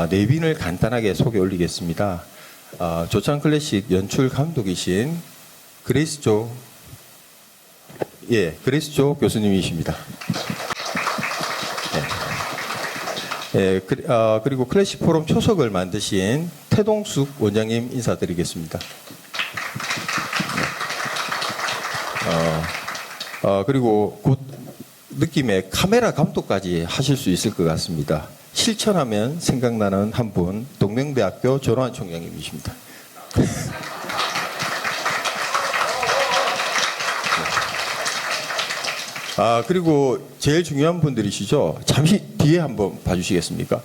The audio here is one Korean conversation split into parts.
내빈을 간단하게 소개 올리겠습니다. 조찬 클래식 연출 감독이신 그레이스 조 교수님이십니다. 그리고 클래식 포럼 초석을 만드신 태동숙 원장님 인사드리겠습니다. 그리고 곧 느낌의 카메라 감독까지 하실 수 있을 것 같습니다. 실천하면 생각나는 한 분, 동명대학교 전호환 총장님이십니다. 그리고 제일 중요한 분들이시죠. 잠시 뒤에 한번 봐주시겠습니까?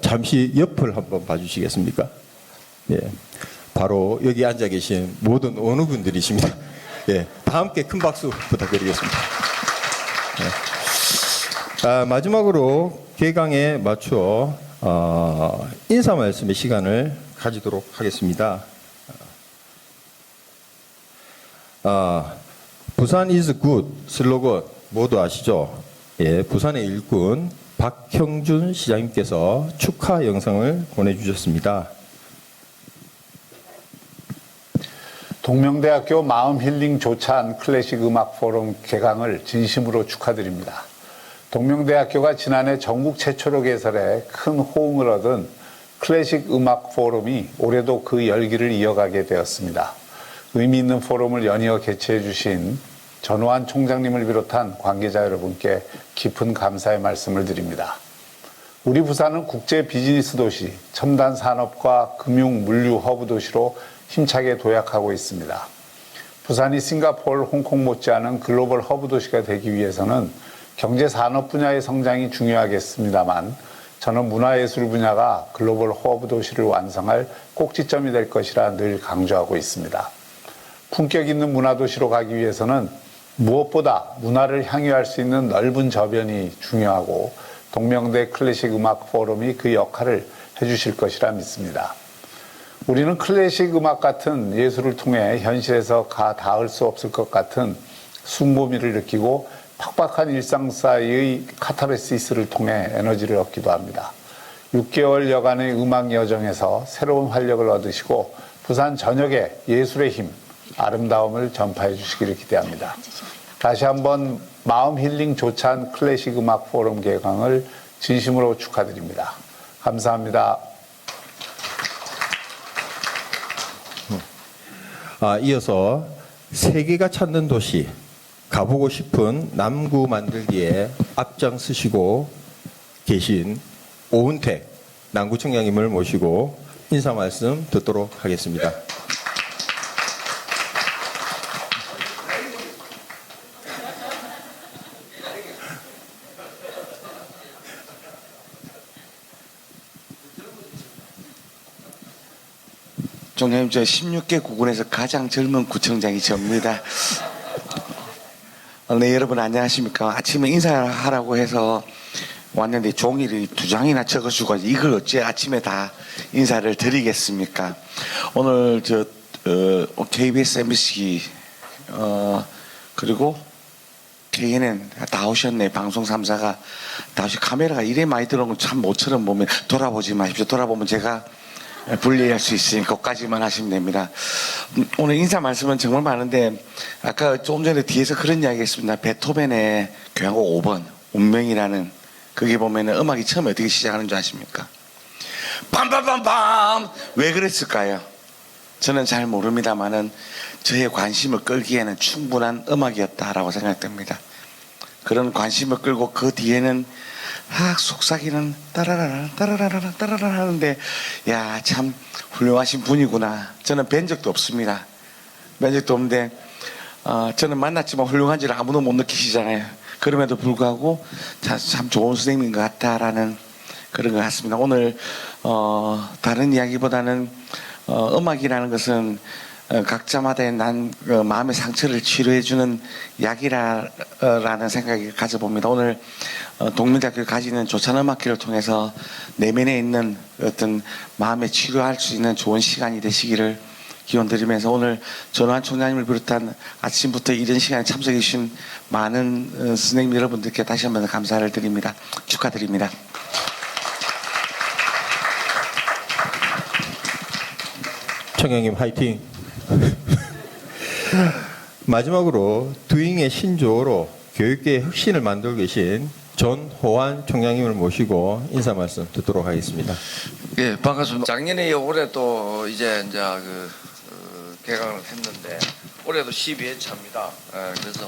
잠시 옆을 한번 봐주시겠습니까? 예, 바로 여기 앉아 계신 모든 어느 분들이십니다. 예, 다 함께 큰 박수 부탁드리겠습니다. 마지막으로 개강에 맞추어 인사 말씀의 시간을 가지도록 하겠습니다. 부산 is good 슬로건 모두 아시죠? 예, 부산의 일꾼 박형준 시장님께서 축하 영상을 보내주셨습니다. 동명대학교 마음힐링 조찬 클래식 음악 포럼 개강을 진심으로 축하드립니다. 동명대학교가 지난해 전국 최초로 개설해 큰 호응을 얻은 클래식 음악 포럼이 올해도 그 열기를 이어가게 되었습니다. 의미 있는 포럼을 연이어 개최해 주신 전호환 총장님을 비롯한 관계자 여러분께 깊은 감사의 말씀을 드립니다. 우리 부산은 국제 비즈니스 도시, 첨단 산업과 금융, 물류 허브 도시로 힘차게 도약하고 있습니다. 부산이 싱가포르, 홍콩 못지않은 글로벌 허브 도시가 되기 위해서는 경제 산업 분야의 성장이 중요하겠습니다만 저는 문화예술 분야가 글로벌 허브 도시를 완성할 꼭지점이 될 것이라 늘 강조하고 있습니다. 품격 있는 문화도시로 가기 위해서는 무엇보다 문화를 향유할 수 있는 넓은 저변이 중요하고 동명대 클래식 음악 포럼이 그 역할을 해주실 것이라 믿습니다. 우리는 클래식 음악 같은 예술을 통해 현실에서 닿을 수 없을 것 같은 순모미를 느끼고 팍팍한 일상 사이의 카타르시스를 통해 에너지를 얻기도 합니다. 6개월 여간의 음악 여정에서 새로운 활력을 얻으시고 부산 전역에 예술의 힘, 아름다움을 전파해 주시기를 기대합니다. 다시 한번 마음 힐링 조찬 클래식 음악 포럼 개강을 진심으로 축하드립니다. 감사합니다. 이어서 세계가 찾는 도시, 가보고 싶은 남구 만들기에 앞장서시고 계신 오은택 남구청장님을 모시고 인사 말씀 듣도록 하겠습니다. 총장님, 저 16개 구군에서 가장 젊은 구청장이 접니다. 네, 여러분 안녕하십니까. 아침에 인사하라고 해서 왔는데 종이를 2장이나 적어주고 이걸 어째 아침에 다 인사를 드리겠습니까. 오늘 KBS, MBC 그리고 KNN 다 오셨네. 방송 3사가 다 오시. 카메라가 이래 많이 들어온 건 참 모처럼 보면 돌아보지 마십시오. 돌아보면 제가 분리할 수 있으니까 거기까지만 하시면 됩니다. 오늘 인사 말씀은 정말 많은데 아까 조금 전에 뒤에서 그런 이야기 했습니다. 베토벤의 교향곡 5번 운명이라는 거기 보면은 음악이 처음에 어떻게 시작하는 줄 아십니까? 빰빰빰빰. 왜 그랬을까요? 저는 잘 모릅니다만은 저의 관심을 끌기에는 충분한 음악이었다라고 생각됩니다. 그런 관심을 끌고 그 뒤에는 속삭이는 따라라라 따라라라 따라라라 하는데 야, 참 훌륭하신 분이구나. 저는 뵌 적도 없습니다. 뵌 적도 없는데 저는 만났지만 훌륭한지를 아무도 못 느끼시잖아요. 그럼에도 불구하고 참 좋은 선생님인 것 같다라는 그런 것 같습니다. 오늘 다른 이야기보다는 음악이라는 것은 각자마다의 마음의 상처를 치료해주는 약이라는 생각을 가져봅니다. 오늘 동명대학교가 가지는 조찬음악회를 통해서 내면에 있는 어떤 마음에 치료할 수 있는 좋은 시간이 되시기를 기원드리면서 오늘 전호환 총장님을 비롯한 아침부터 이런 시간에 참석해 주신 많은 선생님 여러분들께 다시 한번 감사를 드립니다. 축하드립니다. 총장님 화이팅. 마지막으로 두잉의 신조어로 교육계의 혁신을 만들고 계신 전호환 총장님을 모시고 인사 말씀 듣도록 하겠습니다. 예, 반갑습니다. 작년에 올해 또 이제 개강을 했는데 올해도 12회차입니다. 그래서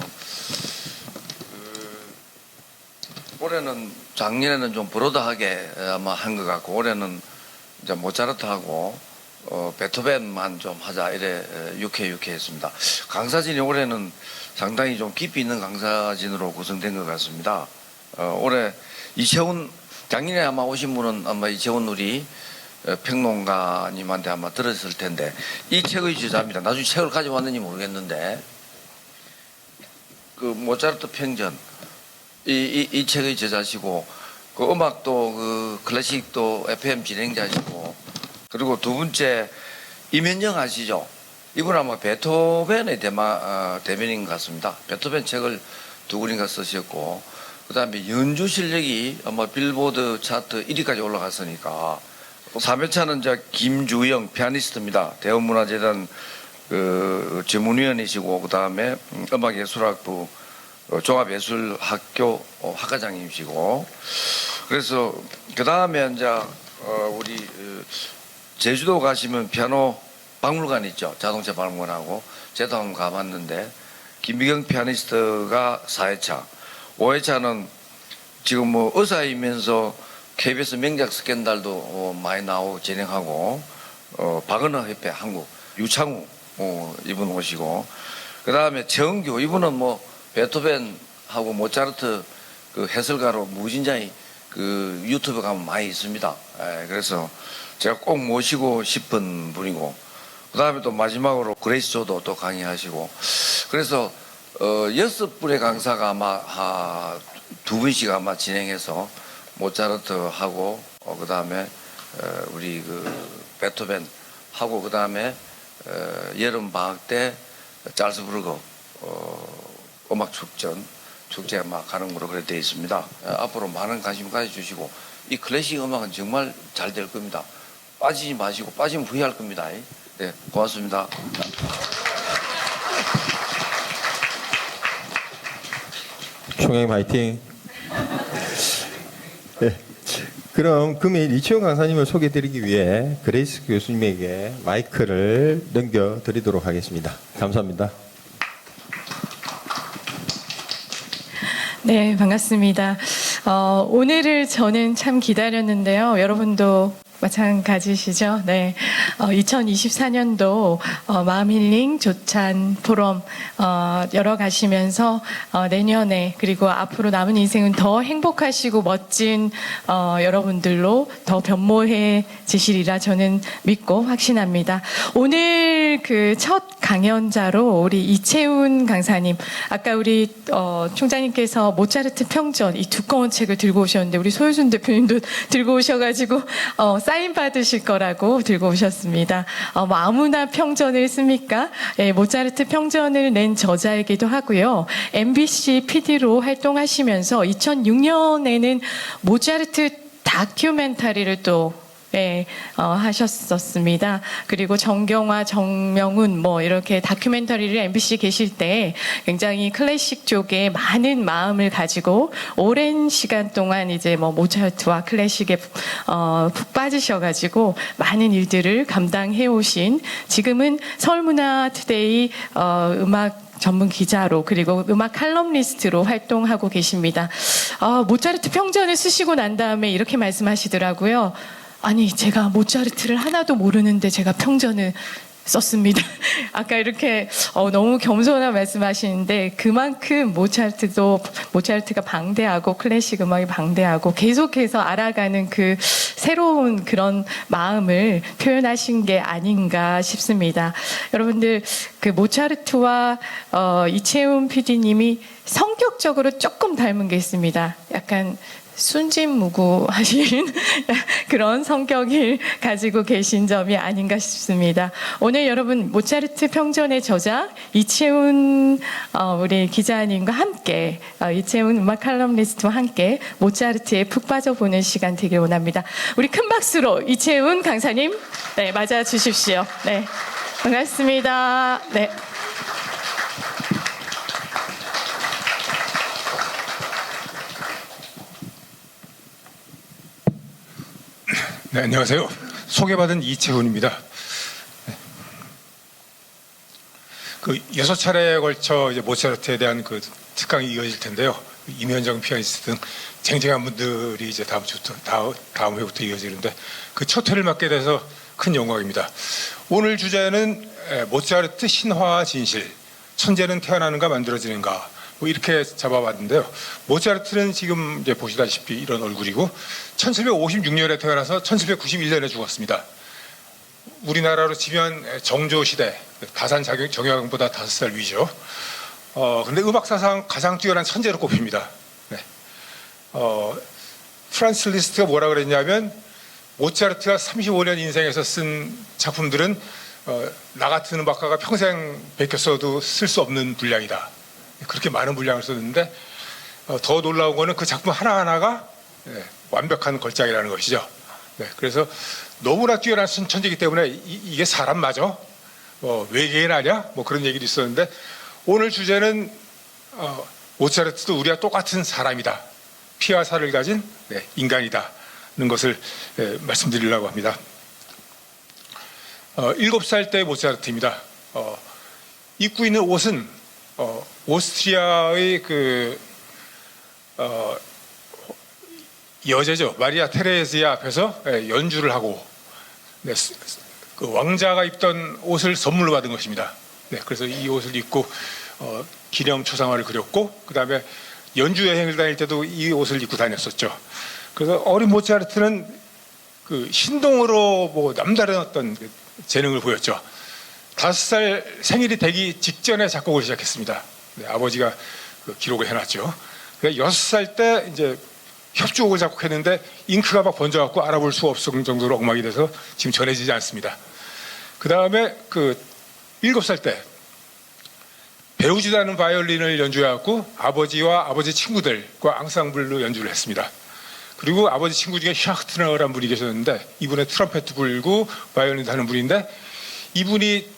올해는 작년에는 좀 브로드하게 아마 한 것 같고 올해는 이제 모차르트하고 베토벤만 좀 하자 이래 유쾌했습니다. 강사진이 올해는 상당히 좀 깊이 있는 강사진으로 구성된 것 같습니다. 올해 이채훈 작년에 아마 오신 분은 아마 이채훈 우리 평론가님한테 아마 들었을 텐데 이 책의 저자입니다. 나중에 책을 가져왔는지 모르겠는데 그 모차르트 평전 이 책의 저자시고 그 음악도 그 클래식도 FM 진행자시고 그리고 두 번째 임현정 아시죠? 이분 아마 베토벤의 대변인 것 같습니다. 베토벤 책을 두 권인가 쓰셨고 그다음에 연주 실력이 아마 빌보드 차트 1위까지 올라갔으니까 3회차는 이제 김주영 피아니스트입니다. 대원문화재단 그 전문위원이시고 그다음에 음악예술학부 종합예술학교 학과장님이시고 그래서 그다음에 이제 우리 제주도 가시면 피아노 박물관 있죠. 자동차 박물관하고 제도 한번 가봤는데 김미경 피아니스트가 4회차 5회차는 지금 뭐 의사이면서 KBS 명작 스캔들도 많이 나오고 진행하고 박은하 협회 한국 유창우 이분 오시고 그 다음에 정규 이분은 뭐 베토벤하고 모차르트 그 해설가로 무진장이 그 유튜브 가면 많이 있습니다. 그래서 제가 꼭 모시고 싶은 분이고 그 다음에 또 마지막으로 그레이스 조도 또 강의하시고 그래서 6분의 강사가 아마 두 분씩 아마 진행해서 모차르트하고 그 다음에 우리 그 베토벤 하고 그 다음에 여름 방학 때 잘스부르크 음악 축제 막 가는 거로 그렇게 되어 있습니다. 앞으로 많은 관심 가져주시고 이 클래식 음악은 정말 잘 될 겁니다. 빠지지 마시고 빠지면 후회할 겁니다. 네, 고맙습니다. 총장님 화이팅. 네. 그럼 금일 이채용 강사님을 소개해드리기 위해 그레이스 교수님에게 마이크를 넘겨드리도록 하겠습니다. 감사합니다. 네, 반갑습니다. 오늘을 저는 참 기다렸는데요. 여러분도 마찬가지시죠? 네. 2024년도 마음힐링 조찬 포럼 열어가시면서 내년에 그리고 앞으로 남은 인생은 더 행복하시고 멋진 여러분들로 더 변모해지시리라 저는 믿고 확신합니다. 오늘 그 첫 강연자로 우리 이채훈 강사님, 아까 우리 총장님께서 모차르트 평전 이 두꺼운 책을 들고 오셨는데 우리 소유순 대표님도 들고 오셔가지고 사인 받으실 거라고 들고 오셨습니다. 뭐 아무나 평전을 씁니까? 예, 모차르트 평전을 낸 저자이기도 하고요. MBC PD로 활동하시면서 2006년에는 모차르트 다큐멘터리를 또 하셨었습니다. 그리고 정경화, 정명훈 뭐 이렇게 다큐멘터리를 MBC 계실 때 굉장히 클래식 쪽에 많은 마음을 가지고 오랜 시간 동안 이제 뭐 모차르트와 클래식에 푹 빠지셔가지고 많은 일들을 감당해 오신 지금은 서울문화투데이 음악 전문 기자로 그리고 음악 칼럼니스트로 활동하고 계십니다. 모차르트 평전을 쓰시고 난 다음에 이렇게 말씀하시더라고요. 아니 제가 모차르트를 하나도 모르는데 제가 평전을 썼습니다. 아까 이렇게 너무 겸손한 말씀하시는데 그만큼 모차르트가 방대하고 클래식 음악이 방대하고 계속해서 알아가는 그 새로운 그런 마음을 표현하신 게 아닌가 싶습니다. 여러분들 그 모차르트와 이채훈 PD님이 성격적으로 조금 닮은 게 있습니다. 약간 순진무구하신 그런 성격을 가지고 계신 점이 아닌가 싶습니다. 오늘 여러분 모차르트 평전의 저자 이채훈 우리 기자님과 함께 이채훈 음악 칼럼니스트와 함께 모차르트에 푹 빠져보는 시간 되길 원합니다. 우리 큰 박수로 이채훈 강사님 네, 맞아 주십시오. 네, 반갑습니다. 네. 네, 안녕하세요. 소개받은 이채훈입니다. 그 6차례에 걸쳐 이제 모차르트에 대한 그 특강이 이어질 텐데요. 임현정 피아니스트 등 쟁쟁한 분들이 이제 다음 회부터 이어지는데 그 첫 회를 맡게 돼서 큰 영광입니다. 오늘 주제는 모차르트 신화와 진실, 천재는 태어나는가 만들어지는가 뭐 이렇게 잡아봤는데요. 모차르트는 지금 이제 보시다시피 이런 얼굴이고 1756년에 태어나서 1791년에 죽었습니다. 우리나라로 치면 정조 시대 가산 정약용보다 5살 위죠. 근데 음악사상 가장 뛰어난 천재로 꼽힙니다. 네. 프란츠 리스트가 뭐라 그랬냐면 모차르트가 35년 인생에서 쓴 작품들은 나 같은 음악가가 평생 베꼈어도 쓸 수 없는 분량이다. 그렇게 많은 분량을 썼는데 더 놀라운 거는 그 작품 하나하나가 완벽한 걸작이라는 것이죠. 네, 그래서 너무나 뛰어난 천재이기 때문에 이게 사람 맞아? 외계인 아니야? 뭐 그런 얘기도 있었는데 오늘 주제는 모차르트도 우리와 똑같은 사람이다. 피와 살을 가진 인간이다는 것을 말씀드리려고 합니다. 7살 때 모차르트입니다. 입고 있는 옷은 오스트리아의 여제죠. 마리아 테레지아 앞에서 연주를 하고 그 왕자가 입던 옷을 선물로 받은 것입니다. 네, 그래서 이 옷을 입고 기념 초상화를 그렸고 그 다음에 연주 여행을 다닐 때도 이 옷을 입고 다녔었죠. 그래서 어린 모차르트는 그 신동으로 뭐 남다른 어떤 재능을 보였죠. 5살 생일이 되기 직전에 작곡을 시작했습니다. 네, 아버지가 그 기록을 해놨죠. 그러니까 6살 때 이제 협주곡을 작곡했는데 잉크가 막 번져갖고 알아볼 수 없을 정도로 엉망이 돼서 지금 전해지지 않습니다. 그 다음에 그 7살 때 배우지도 않은 바이올린을 연주해갖고 아버지와 아버지 친구들과 앙상블로 연주를 했습니다. 그리고 아버지 친구 중에 샤흐트너라는 분이 계셨는데 이분의 트럼펫 불고 바이올린도 하는 분인데 이분이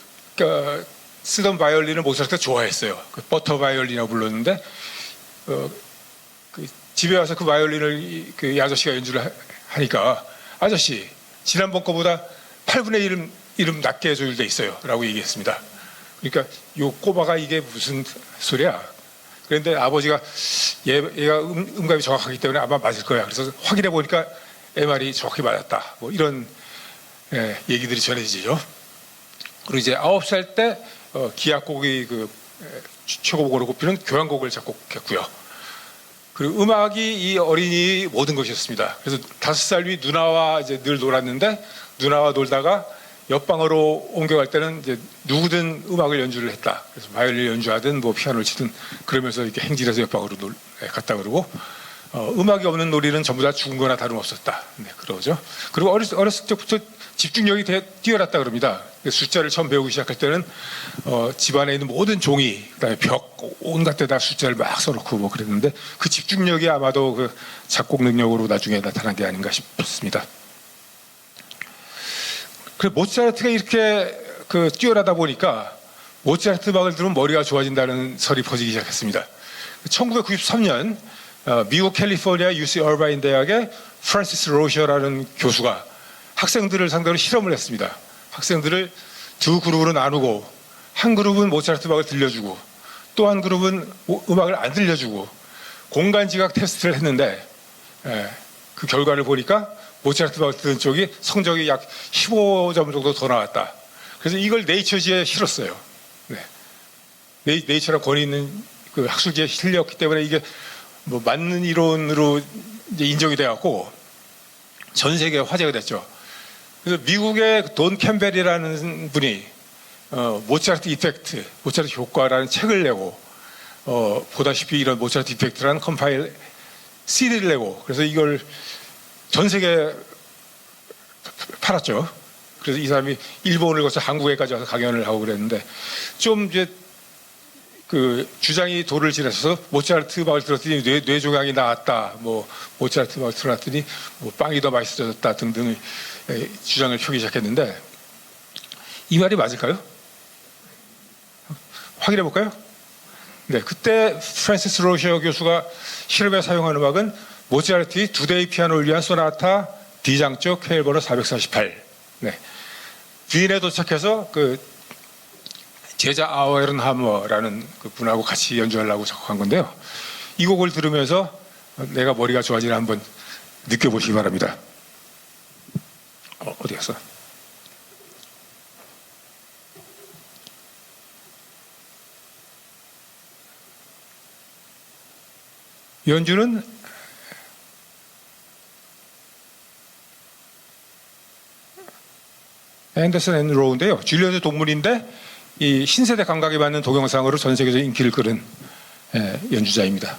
쓰던 바이올린을 모차르트가 좋아했어요. 그 버터 바이올린이라고 불렀는데 집에 와서 그 바이올린을 이 아저씨가 연주를 하니까 아저씨 지난번 거보다 8분의 1음 낮게 조율돼 있어요 라고 얘기했습니다. 그러니까 요 꼬마가 이게 무슨 소리야. 그런데 아버지가 얘가 음감이 정확하기 때문에 아마 맞을 거야. 그래서 확인해 보니까 애 말이 정확히 맞았다. 뭐 이런 얘기들이 전해지죠. 그리고 이제 9살 때 기악곡이 최고곡으로 꼽히는 교향곡을 작곡했고요. 그리고 음악이 이 어린이 모든 것이었습니다. 그래서 5살 위 누나와 이제 늘 놀았는데 누나와 놀다가 옆방으로 옮겨갈 때는 이제 누구든 음악을 연주를 했다. 그래서 바이올린 연주하든 뭐 피아노를 치든 그러면서 이렇게 행진해서 옆방으로 갔다 그러고 음악이 없는 놀이는 전부 다 죽은 거나 다름없었다. 네, 그러죠. 그리고 어렸을 때부터 집중력이 뛰어났다 그럽니다. 숫자를 처음 배우기 시작할 때는 집안에 있는 모든 종이, 그다음에 벽 온갖 데다 숫자를 막 써놓고 뭐 그랬는데 그 집중력이 아마도 그 작곡 능력으로 나중에 나타난 게 아닌가 싶습니다. 그래서 모차르트가 이렇게 뛰어나다 보니까 모차르트 음악을 들으면 머리가 좋아진다는 설이 퍼지기 시작했습니다. 1993년 미국 캘리포니아 UC 얼바인 대학의 프란시스 로셔라는 교수가 학생들을 상대로 실험을 했습니다. 학생들을 두 그룹으로 나누고 한 그룹은 모차르트 음악을 들려주고 또 한 그룹은 음악을 안 들려주고 공간지각 테스트를 했는데 그 결과를 보니까 모차르트 음악을 듣는 쪽이 성적이 약 15점 정도 더 나왔다. 그래서 이걸 네이처지에 실었어요. 네. 네이처랑 권위 있는 그 학술지에 실렸기 때문에 이게 뭐 맞는 이론으로 이제 인정이 돼갖고 전 세계에 화제가 됐죠. 그래서 미국의 돈 캠벨이라는 분이 모차르트 이펙트, 모차르트 효과라는 책을 내고 보다시피 이런 모차르트 이펙트라는 컴파일 CD를 내고 그래서 이걸 전 세계에 팔았죠. 그래서 이 사람이 일본을 거쳐 한국에까지 와서 강연을 하고 그랬는데 좀 이제 그 주장이 도를 지나서 모차르트 음악을 들었더니 뇌종양이 나았다. 뭐 모차르트 음악을 들었더니 뭐 빵이 더 맛있어졌다 등등의 주장을 펴기 시작했는데 이 말이 맞을까요? 확인해 볼까요? 네, 그때 프란시스 로시어 교수가 실험에 사용한 음악은 모차르트의 두 대의 피아노를 위한 소나타 D장조 KL 번호 448. 네. 빈에 도착해서 그 제자 아우에른하머라는 그 분하고 같이 연주하려고 작곡한 건데요. 이 곡을 들으면서 내가 머리가 좋아지나 한번 느껴보시기 바랍니다. 어디 갔어? 연주는 앤더슨 앤 로우인데요. 줄리어드 동물인데 이 신세대 감각에 맞는 동영상으로 전 세계적인 인기를 끌은 연주자입니다.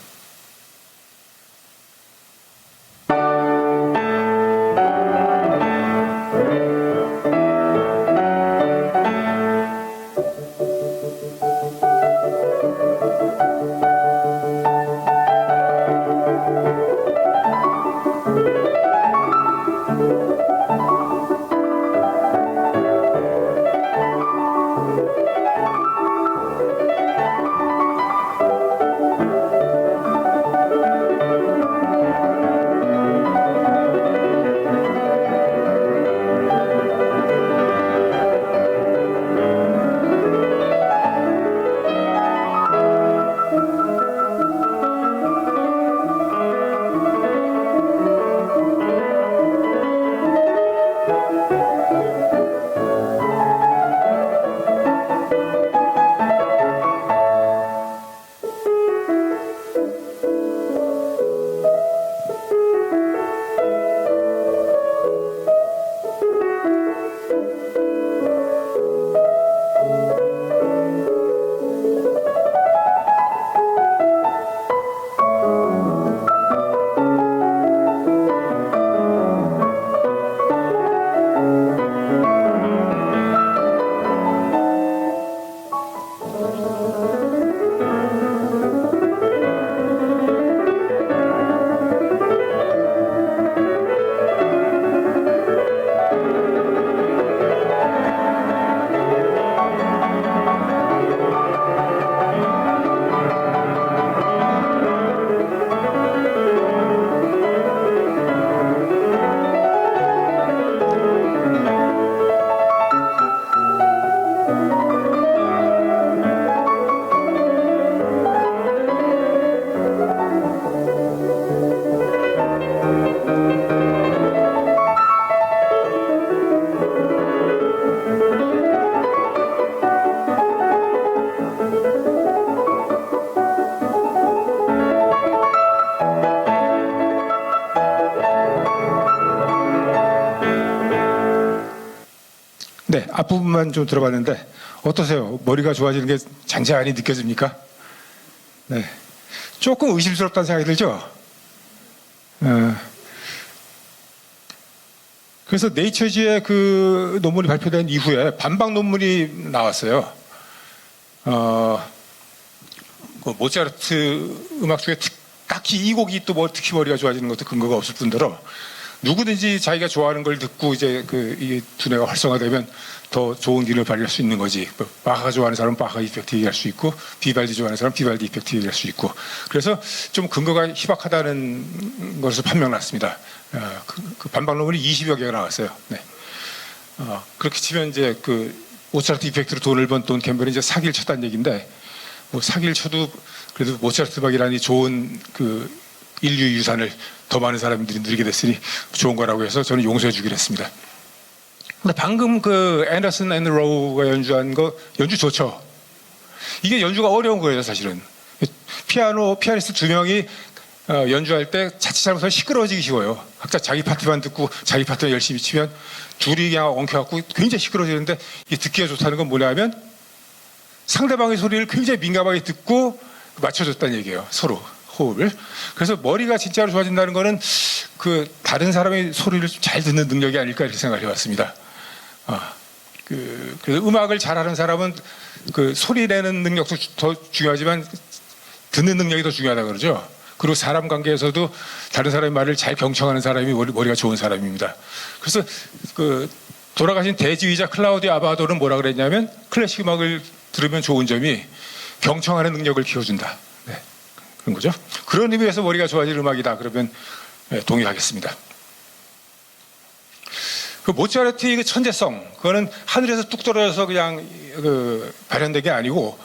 네, 앞부분만 좀 들어봤는데 어떠세요? 머리가 좋아지는 게 잔잔히 느껴집니까? 네, 조금 의심스럽다는 생각이 들죠? 그래서 네이처지의 그 논문이 발표된 이후에 반박 논문이 나왔어요. 그 모차르트 음악 중에 딱히 이 곡이 또 뭐 특히 머리가 좋아지는 것도 근거가 없을 뿐더러 누구든지 자기가 좋아하는 걸 듣고 이제 이 두뇌가 활성화되면 더 좋은 기능을 발휘할 수 있는 거지. 바하가 좋아하는 사람은 바하 이펙트 얘기할 수 있고, 비발디 좋아하는 사람은 비발디 이펙트 얘기할 수 있고. 그래서 좀 근거가 희박하다는 것을 판명났습니다. 그 반박 논문이 20여 개가 나왔어요. 네. 그렇게 치면 이제 그 모차르트 이펙트로 돈을 번 돈 캠벨이 이제 사기를 쳤다는 얘기인데, 뭐 사기를 쳐도 그래도 모차르트 음악이라는 좋은 그 인류 유산을 더 많은 사람들이 누리게 됐으니 좋은 거라고 해서 저는 용서해 주기로 했습니다. 근데 방금 그 앤더슨 앤 로우가 연주한 거 연주 좋죠. 이게 연주가 어려운 거예요, 사실은. 피아니스트 두 명이 연주할 때 자칫 잘못하면 시끄러워지기 쉬워요. 각자 자기 파트만 듣고 자기 파트만 열심히 치면 둘이 그냥 엉켜갖고 굉장히 시끄러워지는데 이게 듣기가 좋다는 건 뭐냐면 상대방의 소리를 굉장히 민감하게 듣고 맞춰줬다는 얘기예요. 서로 호흡을. 그래서 머리가 진짜로 좋아진다는 거는 그 다른 사람의 소리를 잘 듣는 능력이 아닐까 이렇게 생각을 해왔습니다. 그래서 음악을 잘하는 사람은 그 소리 내는 능력도 더 중요하지만 듣는 능력이 더 중요하다 그러죠. 그리고 사람 관계에서도 다른 사람의 말을 잘 경청하는 사람이 머리가 좋은 사람입니다. 그래서 그 돌아가신 대지휘자 클라우디오 아바도는 뭐라 그랬냐면 클래식 음악을 들으면 좋은 점이 경청하는 능력을 키워준다. 네, 그런 거죠. 그런 의미에서 머리가 좋아질 음악이다. 그러면 동의하겠습니다. 그 모차르트의 그 천재성, 그거는 하늘에서 뚝 떨어져서 그냥 그 발현된 게 아니고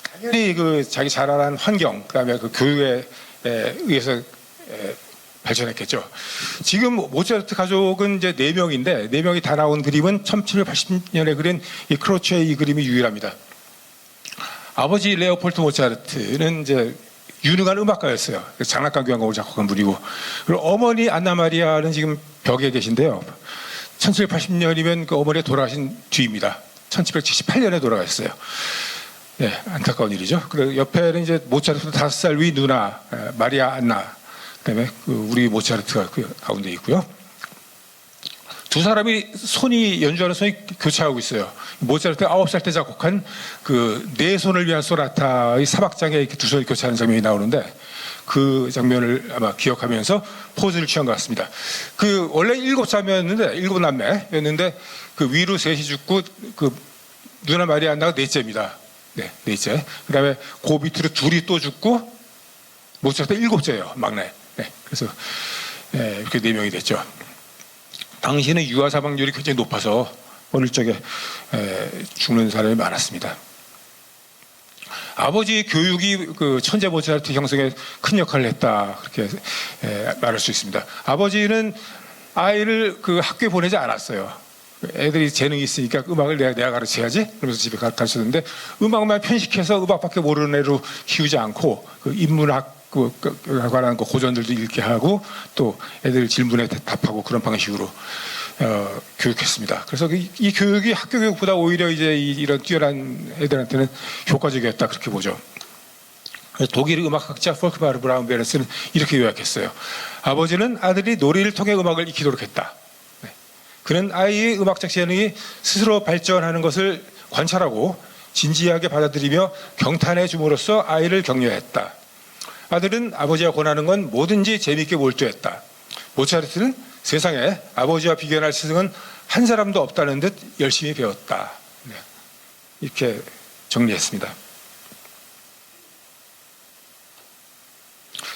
당연히 그 자기 자라난 환경, 그다음에 그 교육에 의해서 발전했겠죠. 지금 모차르트 가족은 이제 4명인데 4명이 다 나온 그림은 1780년에 그린 이 크로체의 이 그림이 유일합니다. 아버지 레오폴트 모차르트는 이제 유능한 음악가였어요. 장난감 교향곡을 작곡한 분이고, 그리고 어머니 안나 마리아는 지금 벽에 계신데요. 1780년이면 그 어머니가 돌아가신 뒤입니다. 1778년에 돌아가셨어요. 네, 안타까운 일이죠. 그리고 옆에는 이제 모차르트 5살 위 누나 마리아 안나, 그다음에 그 우리 모차르트가 그 가운데 있고요. 두 사람이 연주하는 손이 교차하고 있어요. 모차르트 9살 때 작곡한 그 네 손을 위한 소나타의 사박장에 이렇게 두 손이 교차하는 장면이 나오는데 그 장면을 아마 기억하면서 포즈를 취한 것 같습니다. 그 원래 7자매였는데 7남매였는데 그 위로 셋이 죽고 그 누나 마리아 안나가 넷째입니다. 네, 넷째. 그다음에 그 밑으로 둘이 또 죽고 모차르트 7째예요, 막내. 네, 그래서 이렇게 4명이 됐죠. 당시에는 유아 사망률이 굉장히 높아서 어릴 적에 죽는 사람이 많았습니다. 아버지의 교육이 그 천재 모차르트 형성에 큰 역할을 했다, 그렇게 말할 수 있습니다. 아버지는 아이를 그 학교에 보내지 않았어요. 애들이 재능이 있으니까 음악을 내가 가르쳐야지 그러면서 집에 가르쳤는데, 음악만 편식해서 음악밖에 모르는 애로 키우지 않고 그 인문학 관한 고전들도 읽게 하고 또 애들 질문에 답하고 그런 방식으로 교육했습니다. 그래서 이 교육이 학교 교육보다 오히려 이제 이런 뛰어난 애들한테는 효과적이었다, 그렇게 보죠. 독일 음악학자 폴크마르 브라운베르스는 이렇게 요약했어요. 아버지는 아들이 노래를 통해 음악을 익히도록 했다. 그는 아이의 음악적 재능이 스스로 발전하는 것을 관찰하고 진지하게 받아들이며 경탄해 줌으로써 아이를 격려했다. 아들은 아버지가 권하는 건 뭐든지 재미있게 몰두했다. 모차르트는 세상에 아버지와 비교할 스승은 한 사람도 없다는 듯 열심히 배웠다. 네, 이렇게 정리했습니다.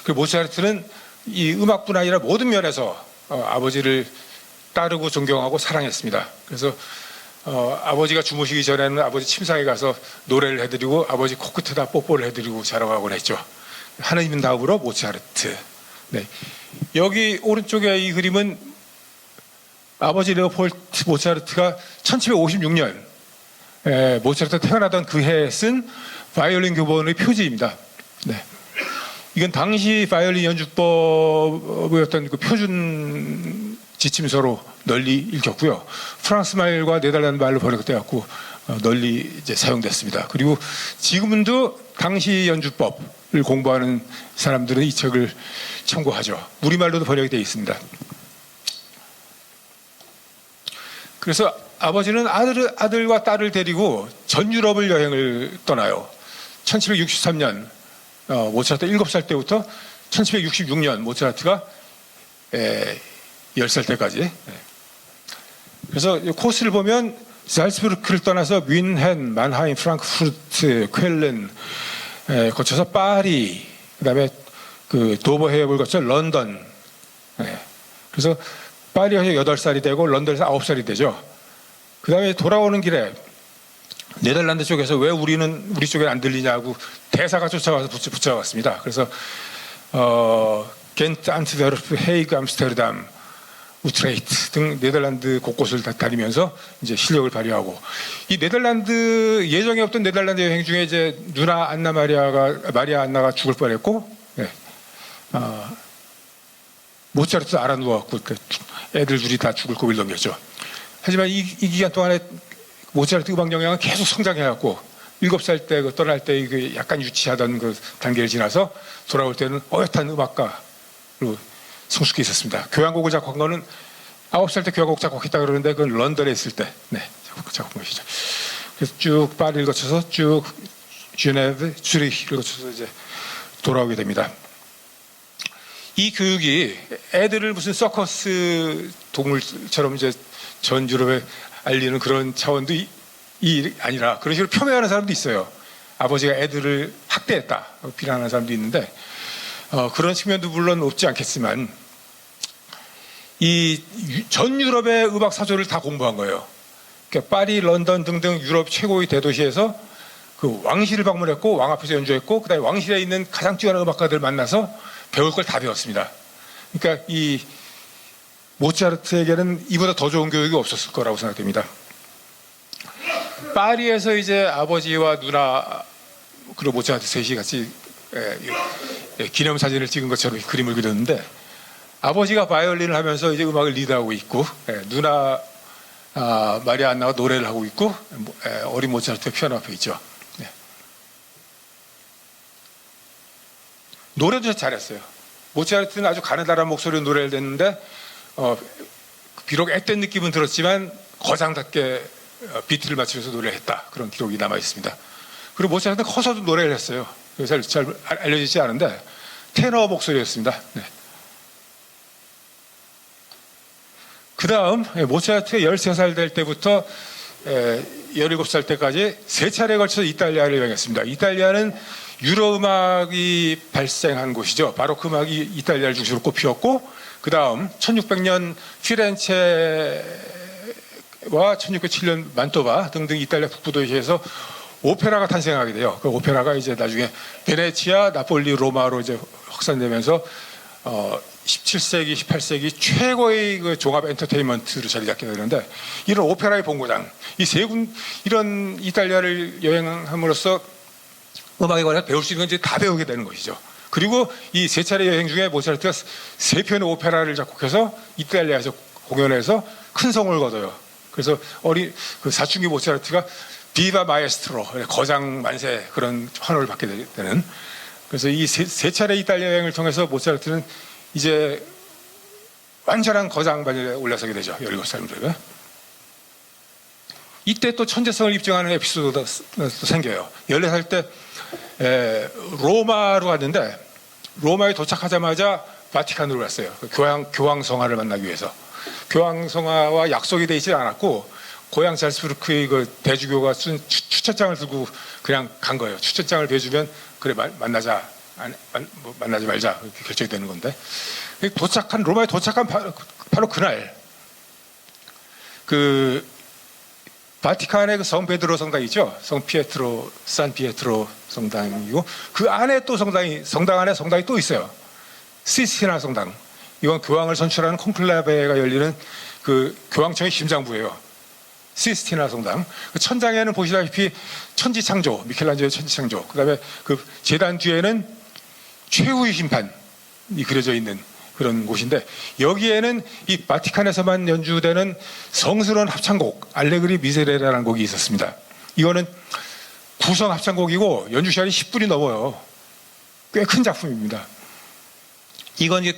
그 모차르트는 이 음악뿐 아니라 모든 면에서 아버지를 따르고 존경하고 사랑했습니다. 그래서 아버지가 주무시기 전에는 아버지 침상에 가서 노래를 해드리고 아버지 코끝에다 뽀뽀를 해드리고 자라가곤 했죠. 하느님 다음으로 모차르트. 네. 여기 오른쪽에 이 그림은 아버지 레오폴트 모차르트가 1756년 모차르트가 태어나던 그 해에 쓴 바이올린 교본의 표지입니다. 네. 이건 당시 바이올린 연주법이었던 그 표준 지침서로 널리 읽혔고요. 프랑스 말과 네덜란드 말로 번역되었고 널리 이제 사용됐습니다. 그리고 지금도 당시 연주법을 공부하는 사람들은 이 책을 참고하죠. 우리말로도 번역이 되어 있습니다. 그래서 아버지는 아들과 딸을 데리고 전 유럽을 여행을 떠나요. 1763년 모차르트 7살 때부터 1766년 모차르트가 10살 때까지. 그래서 코스를 보면 잘츠부르크를 떠나서 뮌헨, 만하임, 프랑크푸르트, 쾰른 거쳐서 파리, 그다음에 그 도버 해협을 거쳐 런던. 그래서 파리에서 8살이 되고 런던에서 9살이 되죠. 그다음에 돌아오는 길에 네덜란드 쪽에서 왜 우리 쪽에 안 들리냐고 대사가 쫓아와서 붙여왔습니다. 그래서 겐트, 안트베르프, 헤이그, 암스테르담, 우트레이트 등 네덜란드 곳곳을 다니면서 이제 실력을 발휘하고, 이 네덜란드 예정에 없던 네덜란드 여행 중에 이제 누나 마리아 안나가 죽을 뻔했고, 모차르트도 알아누워갖고 애들 둘이 다 죽을 고비를 넘겼죠. 하지만 이 기간 동안에 모차르트 음악 영향은 계속 성장해갖고 7살 때 그 떠날 때 그 약간 유치하던 그 단계를 지나서 돌아올 때는 어엿한 음악가로 성숙해 있었습니다. 교향곡을 작곡한 거는 9살 때 교향곡 작곡했다 그러는데 그건 런던에 있을 때 작곡한 것이죠. 그래서 쭉 파리를 거쳐서 쭉 주네브, 쭈리히를 거쳐서 이제 돌아오게 됩니다. 이 교육이 애들을 무슨 서커스 동물처럼 이제 전 유럽에 알리는 그런 차원도 아니라 그런 식으로 폄훼하는 사람도 있어요. 아버지가 애들을 학대했다 비난하는 사람도 있는데 그런 측면도 물론 없지 않겠지만 이 전 유럽의 음악 사조를 다 공부한 거예요. 그러니까 파리, 런던 등등 유럽 최고의 대도시에서 그 왕실을 방문했고 왕 앞에서 연주했고 그다음에 왕실에 있는 가장 뛰어난 음악가들 만나서 배울 걸 다 배웠습니다. 그러니까 이 모차르트에게는 이보다 더 좋은 교육이 없었을 거라고 생각됩니다. 파리에서 이제 아버지와 누나 그리고 모차르트 셋이 같이 기념 사진을 찍은 것처럼 그림을 그렸는데 아버지가 바이올린을 하면서 이제 음악을 리드하고 있고 누나 마리아 안나가 노래를 하고 있고 어린 모차르트가 피아노 앞에 있죠. 노래도 잘했어요. 모차르트는 아주 가느다란 목소리로 노래를 냈는데 비록 앳된 느낌은 들었지만 거장답게 비트를 맞추면서 노래를 했다. 그런 기록이 남아 있습니다. 그리고 모차르트는 커서도 노래를 했어요. 잘 알려지지 않은데 테너 목소리였습니다. 그 다음 모차르트가 13살 될 때부터 17살 때까지 3차례에 걸쳐서 이탈리아를 여행했습니다. 이탈리아는 유럽 음악이 발생한 곳이죠. 바로크 음악이 이탈리아를 중심으로 꼽히었고 그 다음 1600년 피렌체와 1607년 만토바 등등 이탈리아 북부 도시에서 오페라가 탄생하게 돼요. 그 오페라가 이제 나중에 베네치아, 나폴리, 로마로 이제 확산되면서 17세기, 18세기 최고의 그 종합 엔터테인먼트로 자리 잡게 되는데 이런 오페라의 본고장, 이런 이탈리아를 여행함으로써 음악에 관해서 배울 수 있는 건 이제 다 배우게 되는 것이죠. 그리고 이 3차례 여행 중에 모차르트가 3편의 오페라를 작곡해서 이탈리아에서 공연해서 큰 성을 거둬요. 그래서 그 사춘기 모차르트가 비바 마에스트로 거장 만세 그런 환호를 받게 되는. 그래서 이 3차례 이탈리아 여행을 통해서 모차르트는 이제 완전한 거장 반열에 올라서게 되죠. 17살 무렵에. 이때 또 천재성을 입증하는 에피소드가 또 생겨요. 14살 때 로마로 갔는데 로마에 도착하자마자 바티칸으로 갔어요. 교황성화를 만나기 위해서. 교황성화와 약속이 돼 있지 않았고 고향 잘스부르크의 그 대주교가 쓴 추천장을 들고 그냥 간 거예요. 추천장을 배주면 그래 만나자, 만나지 말자 이렇게 결정이 되는 건데 로마에 도착한 바로 그날 그 바티칸의 그 성 베드로 성당 있죠. 성 피에트로, 산 피에트로 성당이고 그 안에 또 성당 안에 성당이 또 있어요. 시스티나 성당. 이건 교황을 선출하는 콘클라베가 열리는 그 교황청의 심장부예요. 시스티나 성당. 그 천장에는 보시다시피 천지창조, 미켈란젤로의 천지창조. 그다음에 그 제단 뒤에는 최후의 심판이 그려져 있는 그런 곳인데 여기에는 이 바티칸에서만 연주되는 성스러운 합창곡 알레그리 미세레라라는 곡이 있었습니다. 이거는 구성 합창곡이고 연주 시간이 10분이 넘어요. 꽤 큰 작품입니다. 이건 이제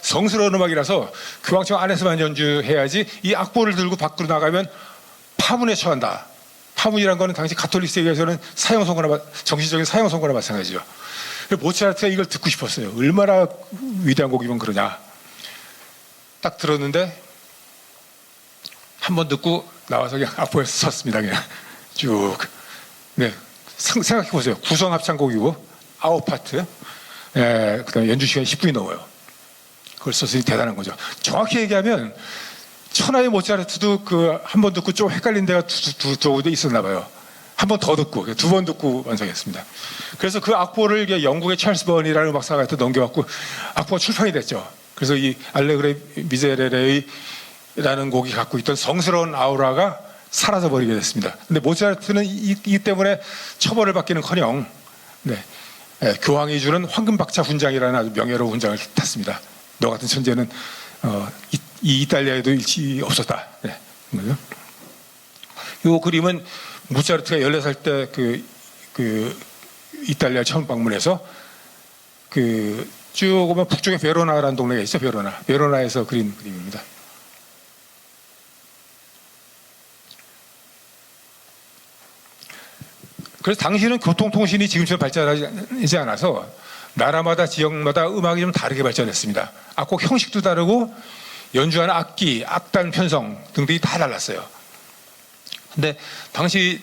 성스러운 음악이라서 교황청 안에서만 연주해야지 이 악보를 들고 밖으로 나가면 파문에 처한다. 파문이란 거는 당시 가톨릭 세계에서는 정신적인 사형 선고나 마찬가지죠. 모차르트가 이걸 듣고 싶었어요. 얼마나 위대한 곡이면 그러냐. 딱 들었는데 한 번 듣고 나와서 그냥 악보에 섰습니다. 그냥 쭉. 네, 생각해 보세요. 구성 합창곡이고 아홉 파트. 그다음에 연주 시간이 10분이 넘어요. 그걸 썼으니 대단한 거죠. 정확히 얘기하면 천하의 모차르트도 그 한 번 듣고 좀 헷갈린 데가 두 곳에 있었나 봐요. 한 번 더 듣고 2번 듣고 완성했습니다. 그래서 그 악보를 영국의 찰스 번이라는 음악사가한테 넘겨갖고 악보가 출판이 됐죠. 그래서 이 알레그레 미제레레라는 곡이 갖고 있던 성스러운 아우라가 사라져버리게 됐습니다. 근데 모차르트는 이 때문에 처벌을 받기는커녕 교황이 주는 황금박차 훈장이라는 아주 명예로운 훈장을 탔습니다. 너 같은 천재는 이 이탈리아에도 일치 없었다. 이 그림은 모차르트가 14살 때 그 그 이탈리아 처음 방문해서 그 쭉 오면 북쪽에 베로나라는 동네가 있죠. 베로나에서 그린 그림입니다. 그래서 당시는 교통통신이 지금처럼 발전하지 않아서 나라마다 지역마다 음악이 좀 다르게 발전했습니다. 악곡 형식도 다르고 연주하는 악기, 악단 편성 등등이 다 달랐어요. 근데 당시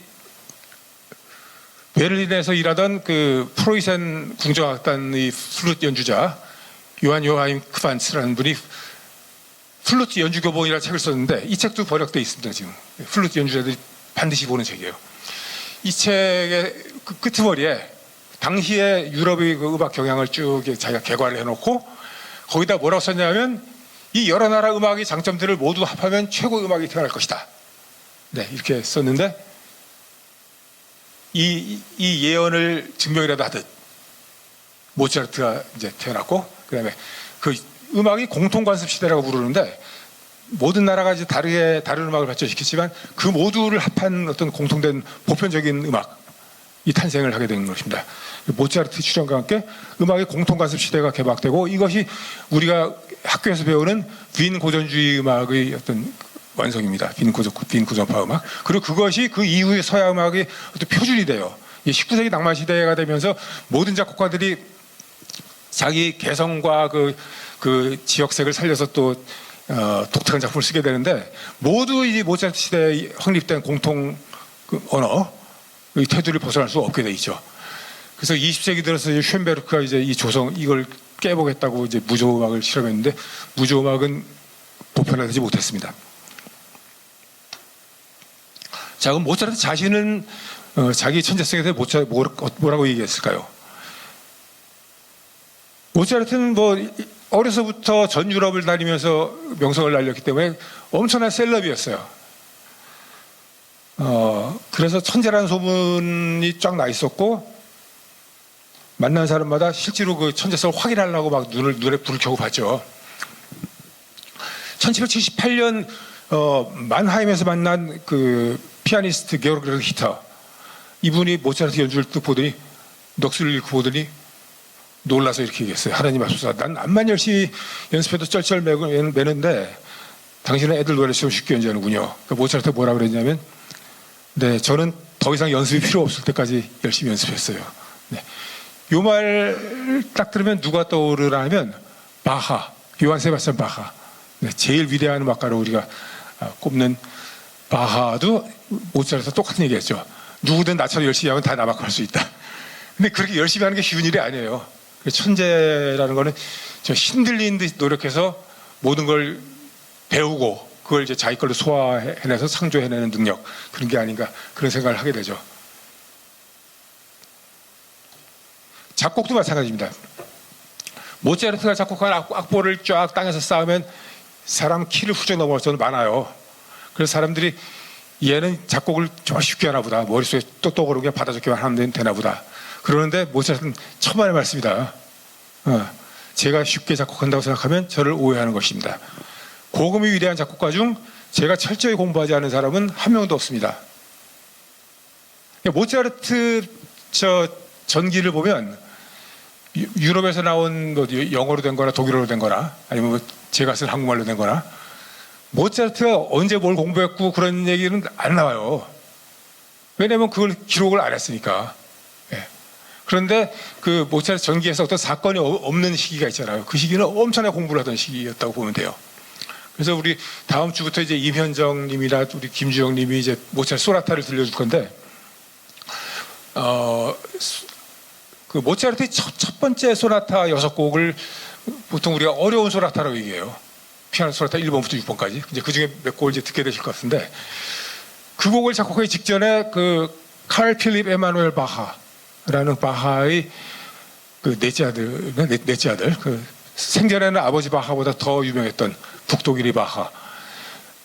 베를린에서 일하던 그 프로이센 궁정악단의 플루트 연주자 요하임 크반츠라는 분이 플루트 연주 교본이라는 책을 썼는데 이 책도 번역되어 있습니다. 지금 플루트 연주자들이 반드시 보는 책이에요. 이 책의 그 끄트머리에 당시의 유럽의 그 음악 경향을 쭉 자기가 개괄을 해놓고 거기다 뭐라고 썼냐면 이 여러 나라 음악의 장점들을 모두 합하면 최고 음악이 태어날 것이다. 네, 이렇게 썼는데 이 예언을 증명이라도 하듯 모차르트가 이제 태어났고 그다음에 그 음악이 공통관습 시대라고 부르는데 모든 나라가 이제 다른 음악을 발전시켰지만 그 모두를 합한 어떤 공통된 보편적인 음악이 탄생을 하게 된 것입니다. 모차르트 출현과 함께 음악의 공통관습 시대가 개막되고 이것이 우리가 학교에서 배우는 빈 고전주의 음악의 어떤 완성입니다. 빈 고전파 음악. 그리고 그것이 그 이후의 서양 음악의 어떤 표준이 돼요. 19세기 낭만 시대가 되면서 모든 작곡가들이 자기 개성과 그 지역색을 살려서 또 독특한 작품을 쓰게 되는데 모두 이 모차르트 시대에 확립된 공통 그 언어의 테두리를 벗어날 수 없게 돼 있죠. 그래서 20세기 들어서 쉔베르크가 이제 이 조성 이걸 깨보겠다고 이제 무조 음악을 실험했는데 무조 음악은 보편화되지 못했습니다. 자, 그럼 모차르트 자신은 자기 천재성에 대해 뭐라고 얘기했을까요? 모차르트는 뭐 어려서부터 전 유럽을 다니면서 명성을 날렸기 때문에 엄청난 셀럽이었어요. 그래서 천재라는 소문이 쫙 나 있었고 만난 사람마다 실제로 그 천재성을 확인하려고 막 눈에 불을 켜고 봤죠. 1778년 만하임에서 만난 그 피아니스트 게오르그 히터 이분이 모차르트 연주를 딱 보더니 넋을 잃고 보더니 놀라서 이렇게 얘기했어요. 하나님 앞서서 난 암만 열심히 연습해도 쩔쩔 매는데 당신은 애들 노래처럼 쉽게 연주하는군요. 그러니까 모차르트가 뭐라고 그랬냐면 네, 저는 더 이상 연습이 필요 없을 때까지 열심히 연습했어요. 네. 요 말 딱 들으면 누가 떠오르나 하면 바하, 요한 세바스찬 바하. 네, 제일 위대한 음악가로 우리가 꼽는 바하도 모차르트와 똑같은 얘기했죠. 누구든 나처럼 열심히 하면 다 나만큼 할 수 있다. 근데 그렇게 열심히 하는 게 쉬운 일이 아니에요. 천재라는 거는 저 힘들린 듯 노력해서 모든 걸 배우고 그걸 이제 자기 걸로 소화해내서 창조해내는 능력 그런 게 아닌가 그런 생각을 하게 되죠. 작곡도 마찬가지입니다. 모차르트가 작곡한 악보를 쫙 땅에서 쌓으면 사람 키를 훌쩍 넘어갈 수는 많아요. 그래서 사람들이 얘는 작곡을 좀 쉽게 하나 보다. 머릿속에 똑똑하게 그냥 받아 적기만 하면 되나 보다. 그러는데 모차르트는 천만의 말씀이다. 제가 쉽게 작곡한다고 생각하면 저를 오해하는 것입니다. 고금이 위대한 작곡가 중 제가 철저히 공부하지 않은 사람은 한 명도 없습니다. 모차르트 저 전기를 보면 유럽에서 나온 뭐 영어로 된 거나 독일어로 된 거나 아니면 뭐 제가 쓴 한국말로 된 거나 모차르트가 언제 뭘 공부했고 그런 얘기는 안 나와요. 왜냐하면 그걸 기록을 안 했으니까. 예. 그런데 그 모차르트 전기에서 어떤 사건이 없는 시기가 있잖아요. 그 시기는 엄청나게 공부를 하던 시기였다고 보면 돼요. 그래서 우리 다음 주부터 이제 임현정 님이나 우리 김주영 님이 이제 모차르트 소나타를 들려줄 건데 그 모차르트의 첫 번째 소나타 6곡을 보통 우리가 어려운 소나타라고 얘기해요. 피아노 소나타 1번부터 6번까지. 이제 그 중에 몇 곡을 이제 듣게 되실 것 같은데 그 곡을 작곡하기 직전에 그 칼 필립 에마누엘 바하라는 바하의 그 넷째 아들 그 생전에는 아버지 바하보다 더 유명했던 북독일의 바하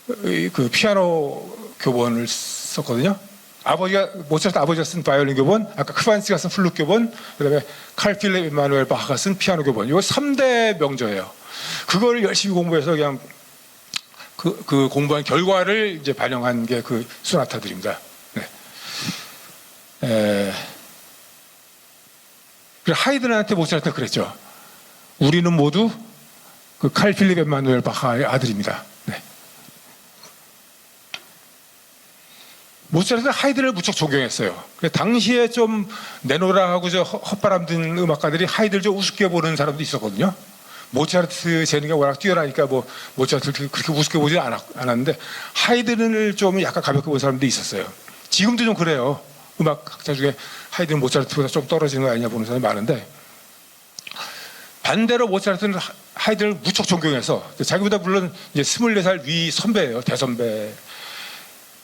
그 피아노 교본을 썼거든요. 모차르트 아버지가 쓴 바이올린 교본, 아까 크반츠가 쓴 플룻 교본, 그다음에 칼 필립 에마누엘 바하가 쓴 피아노 교본. 이거 3대 명저예요. 그걸 열심히 공부해서 그냥 그 공부한 결과를 이제 반영한 게 그 소나타들입니다. 네. 그래서 하이든한테 모차르트가 그랬죠. 우리는 모두 그 칼 필립 엠마누엘 바하의 아들입니다. 네. 모차르트는 하이든을 무척 존경했어요. 당시에 좀 내노라 하고 저 헛바람 든 음악가들이 하이든을 좀 우습게 보는 사람도 있었거든요. 모차르트 재능이 워낙 뛰어나니까 뭐 모차르트를 그렇게 우습게 보지 않았는데 하이든을 좀 약간 가볍게 본 사람도 있었어요. 지금도 좀 그래요. 음악학자 중에 하이든 모차르트보다 좀 떨어지는 거 아니냐 보는 사람이 많은데, 반대로 모차르트는 하이든을 무척 존경해서, 자기보다 물론 이제 24살 위 선배예요. 대선배.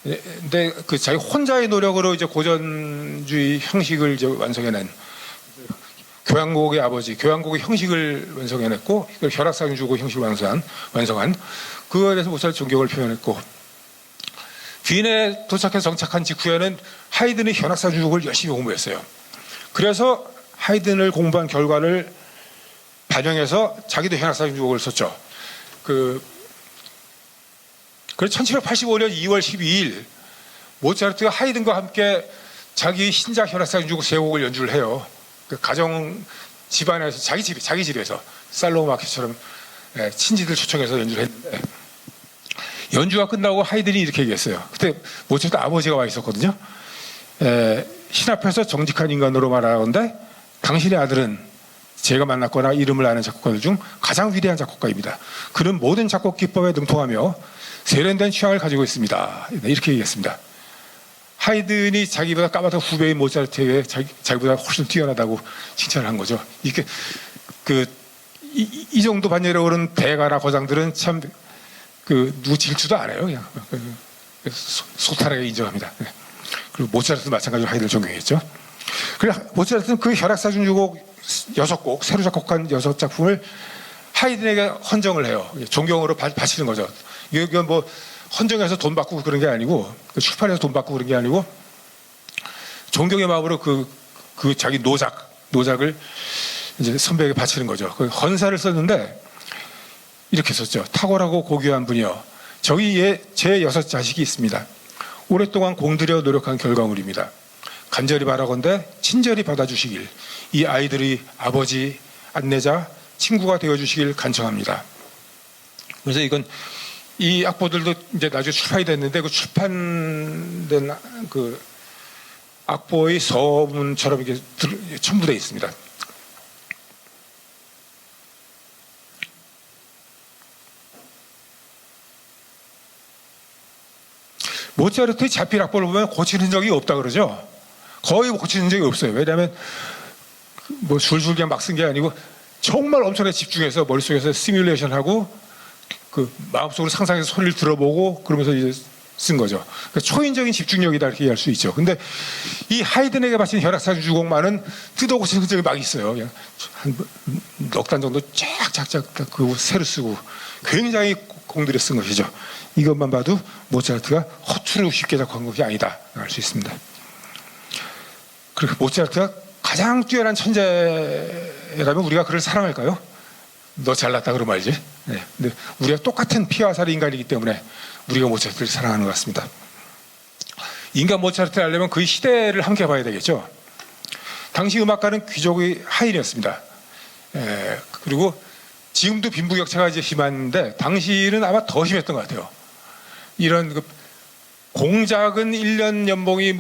근데 그 자기 혼자의 노력으로 이제 고전주의 형식을 이제 완성해낸, 교향곡의 아버지, 교향곡의 형식을 완성해냈고, 이걸 혈압상주곡 형식을 완성한 그거에 대해서 모차르트 존경을 표현했고, 빈에 도착해서 정착한 직후에는 하이든의 현악사주곡을 열심히 공부했어요. 그래서 하이든을 공부한 결과를 반영해서 자기도 현악사주곡을 썼죠. 그래서 1785년 2월 12일 모차르트가 하이든과 함께 자기 신작 현악사주곡 세 곡을 연주를 해요. 그 가정 집안에서 자기 집에서 살로마키처럼 친지들 초청해서 연주를 했는데, 연주가 끝나고 하이든이 이렇게 얘기했어요. 그때 모차르트 아버지가 와 있었거든요. 신 앞에서 정직한 인간으로 말하건대 당신의 아들은 제가 만났거나 이름을 아는 작곡가들 중 가장 위대한 작곡가입니다. 그는 모든 작곡 기법에 능통하며 세련된 취향을 가지고 있습니다. 이렇게 얘기했습니다. 하이든이 자기보다 까맣던 후배인 모차르트에게 자기보다 훨씬 뛰어나다고 칭찬을 한 거죠. 이렇게 이 정도 반열에 오른 대가나 거장들은 참 누구 질투도 안 해요. 그냥 소탈하게 인정합니다. 그리고 모차르트도 마찬가지로 하이든을 존경했죠. 그래서 모차르트는 그 혈악사중주곡 6곡, 새로 작곡한 6작품을 하이든에게 헌정을 해요. 존경으로 바치는 거죠. 이건 뭐 헌정해서 돈 받고 그런 게 아니고, 출판해서 돈 받고 그런 게 아니고, 존경의 마음으로 그 자기 노작을 이제 선배에게 바치는 거죠. 그 헌사를 썼는데 이렇게 썼죠. 탁월하고 고귀한 분이여, 저희의 제 6자식이 있습니다. 오랫동안 공들여 노력한 결과물입니다. 간절히 바라건대 친절히 받아주시길, 이 아이들이 아버지, 안내자, 친구가 되어주시길 간청합니다. 그래서 이 악보들도 이제 나중에 출판이 됐는데, 그 출판된 그 악보의 서문처럼 이렇게 첨부되어 있습니다. 모차르트의 자필 악보를 보면 고치는 적이 없다 그러죠. 거의 고치는 적이 없어요. 왜냐하면 뭐 줄줄 그냥 막 쓴 게 아니고 정말 엄청나게 집중해서 머릿속에서 시뮬레이션하고 그 마음속으로 상상해서 소리를 들어보고 그러면서 이제 쓴 거죠. 그러니까 초인적인 집중력이다 이렇게 얘기할 수 있죠. 근데 이 하이든에게 바친 혈악사주곡만은 뜯어 고치는 적이 막 있어요. 그냥 한 넉 단 정도 쫙쫙쫙 그 새로 쓰고 굉장히 공들여 쓴 것이죠. 이것만 봐도 모차르트가 허투루 쉽게 작곡한 것이 아니다 알 수 있습니다. 그리고 모차르트가 가장 뛰어난 천재라면 우리가 그를 사랑할까요? 너 잘났다 그러면 알지. 네. 근데 우리가 똑같은 피와 살의 인간이기 때문에 우리가 모차르트를 사랑하는 것 같습니다. 인간 모차르트를 알려면 그 시대를 함께 봐야 되겠죠. 당시 음악가는 귀족의 하인이었습니다. 그리고 지금도 빈부격차가 이제 심한데 당시는 아마 더 심했던 것 같아요. 이런 공작은 1년 연봉이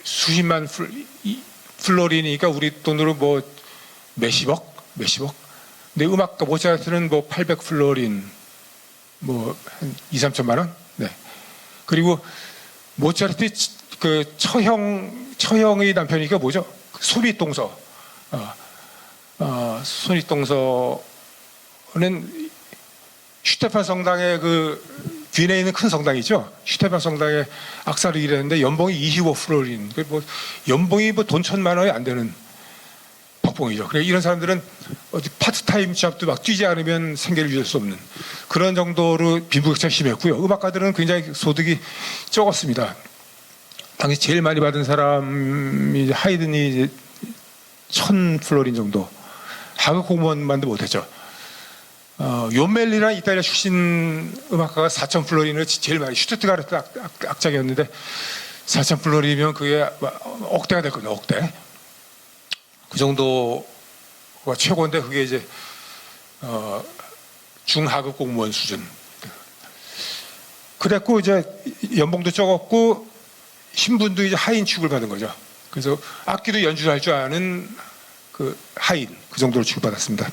수십만 플로린이니까 우리 돈으로 뭐 몇십억. 근데 음악가 모차르트는 800 플로린, 한 2-3천만 원. 네. 그리고 모차르트 그 처형의 남편이니까 뭐죠? 소닛동서. 소닛동서는 슈테판 성당의 빈에 있는 큰 성당이죠. 슈테판 성당의 악사를 일했는데 연봉이 25 플로린. 연봉이 돈 1,000만 원이 안 되는 박봉이죠. 그래 이런 사람들은 어디 파트타임 잡도 막 뛰지 않으면 생계를 유지할 수 없는 그런 정도로 빈부격차가 심했고요. 음악가들은 굉장히 소득이 적었습니다. 당시 제일 많이 받은 사람이 하이든이 1,000 플로린 정도. 하급 공무원만도 못했죠. 요멜리라는 이탈리아 출신 음악가가 4,000 플로린을 제일 많이, 슈투트가르트 악장이었는데 4,000 플로린이면 그게 억대가 됐거든요. 억대. 그 정도가 최고인데 그게 이제 중하급 공무원 수준. 그랬고 이제 연봉도 적었고 신분도 이제 하인 취급을 받은 거죠. 그래서 악기도 연주를 할 줄 아는 그 하인 그 정도로 취급받았습니다.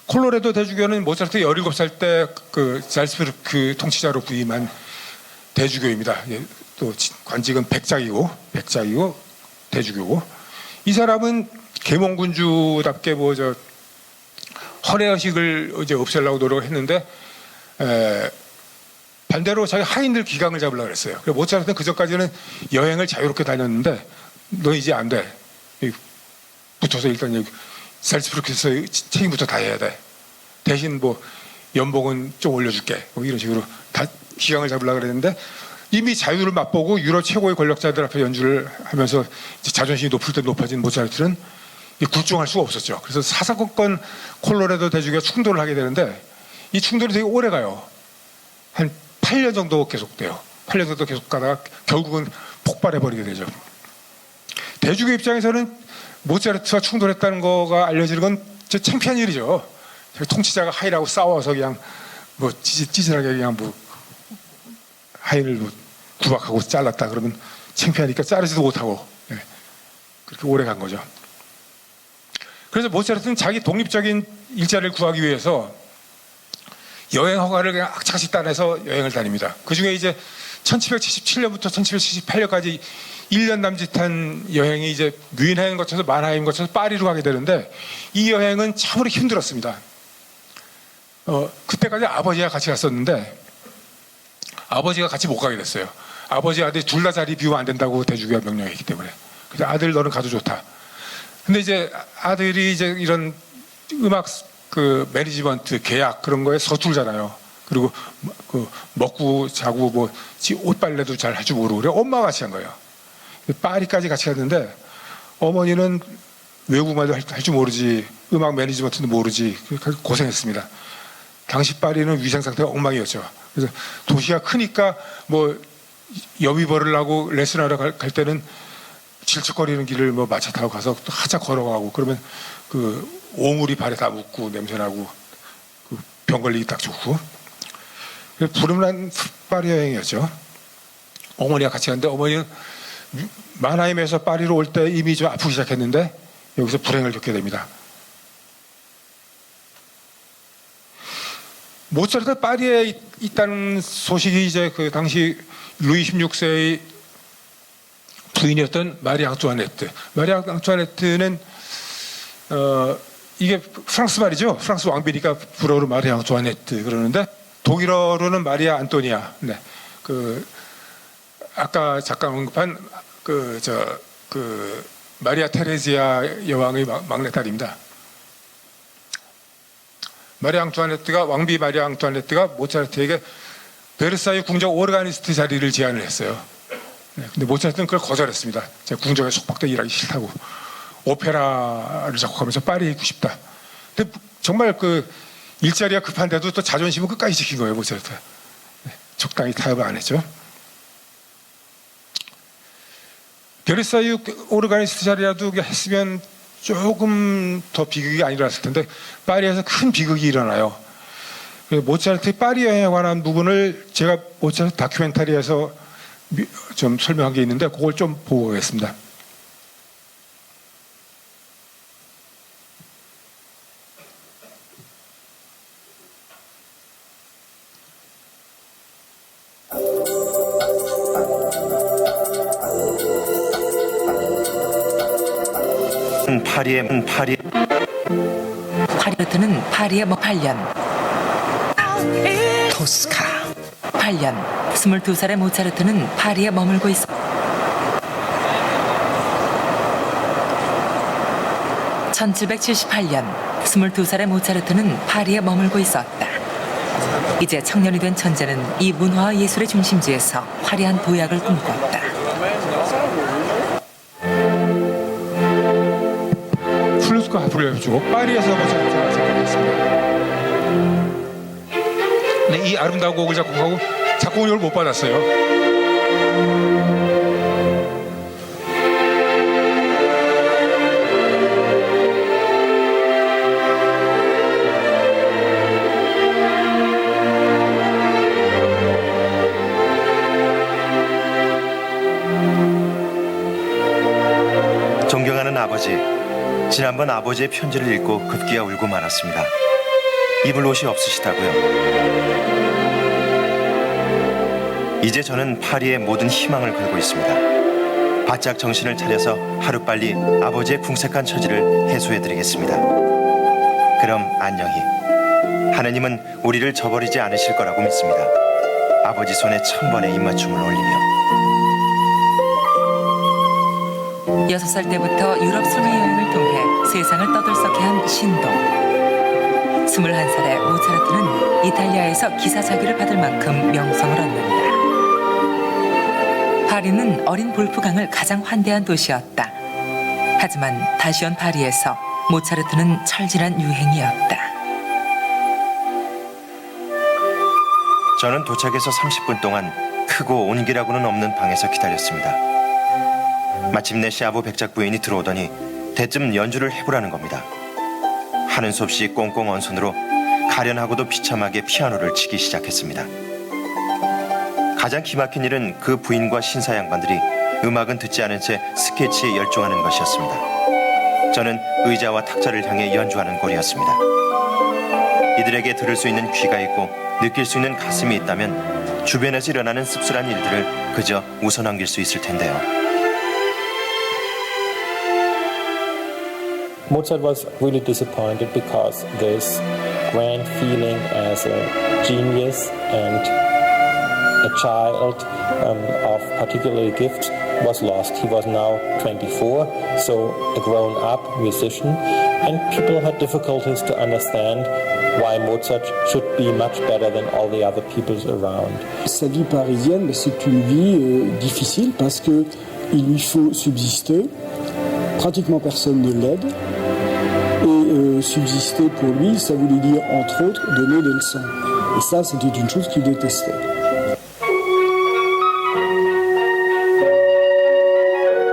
콜로라도 대주교는 모차르트 17살 때 그 잘츠부르크 통치자로 부임한 대주교입니다. 또 관직은 백작이고 대주교고, 이 사람은 계몽군주답게 뭐 저 헌혜의식을 이제 없애려고 노력했는데 반대로 자기 하인들 기강을 잡으려고 그랬어요. 그래서 모차르트는 그전까지는 여행을 자유롭게 다녔는데 너 이제 안 돼. 붙어서 일단 여기 살츠부르크에서 책임부터 다 해야 돼. 대신 뭐 연봉은 좀 올려줄게. 뭐 이런 식으로 다 기강을 잡으려고 그랬는데 이미 자유를 맛보고 유럽 최고의 권력자들 앞에 연주를 하면서 이제 자존심이 높을 때 높아진 모차르트는 굴종할 수가 없었죠. 그래서 사사건건 콜로라도 대주교가 충돌을 하게 되는데 이 충돌이 되게 오래 가요. 한 8년 정도 계속돼요. 8년 정도 계속 가다가 결국은 폭발해버리게 되죠. 대주교 입장에서는 모차르트와 충돌했다는 거가 알려지는 건 진짜 창피한 일이죠. 통치자가 하인하고 싸워서 그냥 뭐 찌질하게 그냥 뭐 하인을 뭐 구박하고 잘랐다 그러면 창피하니까 자르지도 못하고 그렇게 오래 간 거죠. 그래서 모차르트는 자기 독립적인 일자리를 구하기 위해서 여행 허가를 그냥 악착같이 따내서 여행을 다닙니다. 그 중에 이제 1777년부터 1778년까지 1년 남짓한 여행이 이제 뮌헨 거쳐서 만하임 거쳐서 파리로 가게 되는데 이 여행은 참으로 힘들었습니다. 그때까지 아버지와 같이 갔었는데 아버지가 같이 못 가게 됐어요. 아버지 아들이 둘 다 자리 비우면 안 된다고 대주교가 명령했기 때문에. 그래서 아들 너는 가도 좋다. 근데 이제 아들이 이제 이런 음악 그 매니지먼트 계약 그런 거에 서툴잖아요. 그리고 그 먹고 자고 뭐 옷 빨래도 잘 할 줄 모르고 그래 엄마가 같이 한 거예요. 파리까지 같이 갔는데 어머니는 외국말도 할 줄 모르지 음악 매니지먼트도 모르지 고생했습니다. 당시 파리는 위생 상태가 엉망이었죠. 그래서 도시가 크니까 뭐 여비벌을 하고 레슨하러 갈 때는 질척거리는 길을 뭐 마차 타고 가서 또 한참 걸어가고 그러면 그 오물이 발에 다 묻고 냄새나고 그 병 걸리기 딱 좋고 불음난 파리 여행이었죠. 어머니가 같이 갔는데 어머니는 만하임에서 파리로 올 때 이미 좀 아프기 시작했는데 여기서 불행을 겪게 됩니다. 모차르트가 파리에 있다는 소식이 이제 그 당시 루이 16세의 부인이었던 마리 앙투아네트. 마리 앙투아네트는 이게 프랑스 말이죠. 프랑스 왕비니까 불어로 마리 앙투아네트 그러는데 독일어로는 마리아 안토니아. 네. 그 아까 잠깐 언급한 그 마리아 테레지아 여왕의 막내딸입니다. 마리아 앙투아네트가 왕비 마리아 앙투아네트가 모차르트에게 베르사유 궁정 오르가니스트 자리를 제안을 했어요. 네, 근데 모차르트는 그걸 거절했습니다. 제가 궁정에 속박돼 일하기 싫다고 오페라를 작곡하면서 파리에 있고 싶다. 근데 정말 그 일자리가 급한데도 또 자존심은 끝까지 지킨 거예요, 모차르트. 네, 적당히 타협을 안 했죠. 베르사유 오르가니스트 자리라도 했으면 조금 더 비극이 안 일어났을 텐데 파리에서 큰 비극이 일어나요. 모차르트의 파리 여행에 관한 부분을 제가 모차르트 다큐멘터리에서 좀 설명한 게 있는데 그걸 좀 보고 가겠습니다. 모차르트는 파리에 8년, 토스카 8년, 22살의 모차르트는 파리에 머물고 있어. 1778년, 22살의 모차르트는 파리에 머물고 있었다. 이제 청년이 된 천재는 이 문화와 예술의 중심지에서 화려한 도약을 꿈꿨다. 플루스카 불려주고 파리에서 모차르트가 작곡했습니다. 네, 이 아름다운 곡을 작곡하고 작곡료를 못 받았어요. 지난번 아버지의 편지를 읽고 급기야 울고 말았습니다. 입을 옷이 없으시다고요. 이제 저는 파리의 모든 희망을 걸고 있습니다. 바짝 정신을 차려서 하루빨리 아버지의 궁색한 처지를 해소해드리겠습니다. 그럼 안녕히. 하느님은 우리를 저버리지 않으실 거라고 믿습니다. 아버지 손에 1000번의 입맞춤을 올리며. 6살 때부터 유럽 순회 여행을 통해 세상을 떠들썩해 한 신동. 21살의 모차르트는 이탈리아에서 기사 자기를 받을 만큼 명성을 얻는다. 파리는 어린 볼프강을 가장 환대한 도시였다. 하지만 다시 온 파리에서 모차르트는 철진한 유행이었다. 저는 도착해서 30분 동안 크고 온기라고는 없는 방에서 기다렸습니다. 마침내 샤브 백작 부인이 들어오더니 대뜸 연주를 해보라는 겁니다. 하는 수 없이 꽁꽁 언 손으로 가련하고도 비참하게 피아노를 치기 시작했습니다. 가장 기막힌 일은 그 부인과 신사 양반들이 음악은 듣지 않은 채 스케치에 열중하는 것이었습니다. 저는 의자와 탁자를 향해 연주하는 꼴이었습니다. 이들에게 들을 수 있는 귀가 있고 느낄 수 있는 가슴이 있다면 주변에서 일어나는 씁쓸한 일들을 그저 웃어넘길 수 있을 텐데요. Mozart was really disappointed because this grand feeling as a genius and a child of particular gifts was lost. He was now 24, so a grown-up musician, and people had difficulties to understand why Mozart should be much better than all the other people around. Sa vie parisienne, c'est une vie difficile parce que il lui faut subsister. Pratiquement personne ne l'aide. Et subsister pour lui, ça voulait dire, entre autres, donner des leçons. Et ça, c'était une chose qu'il détestait.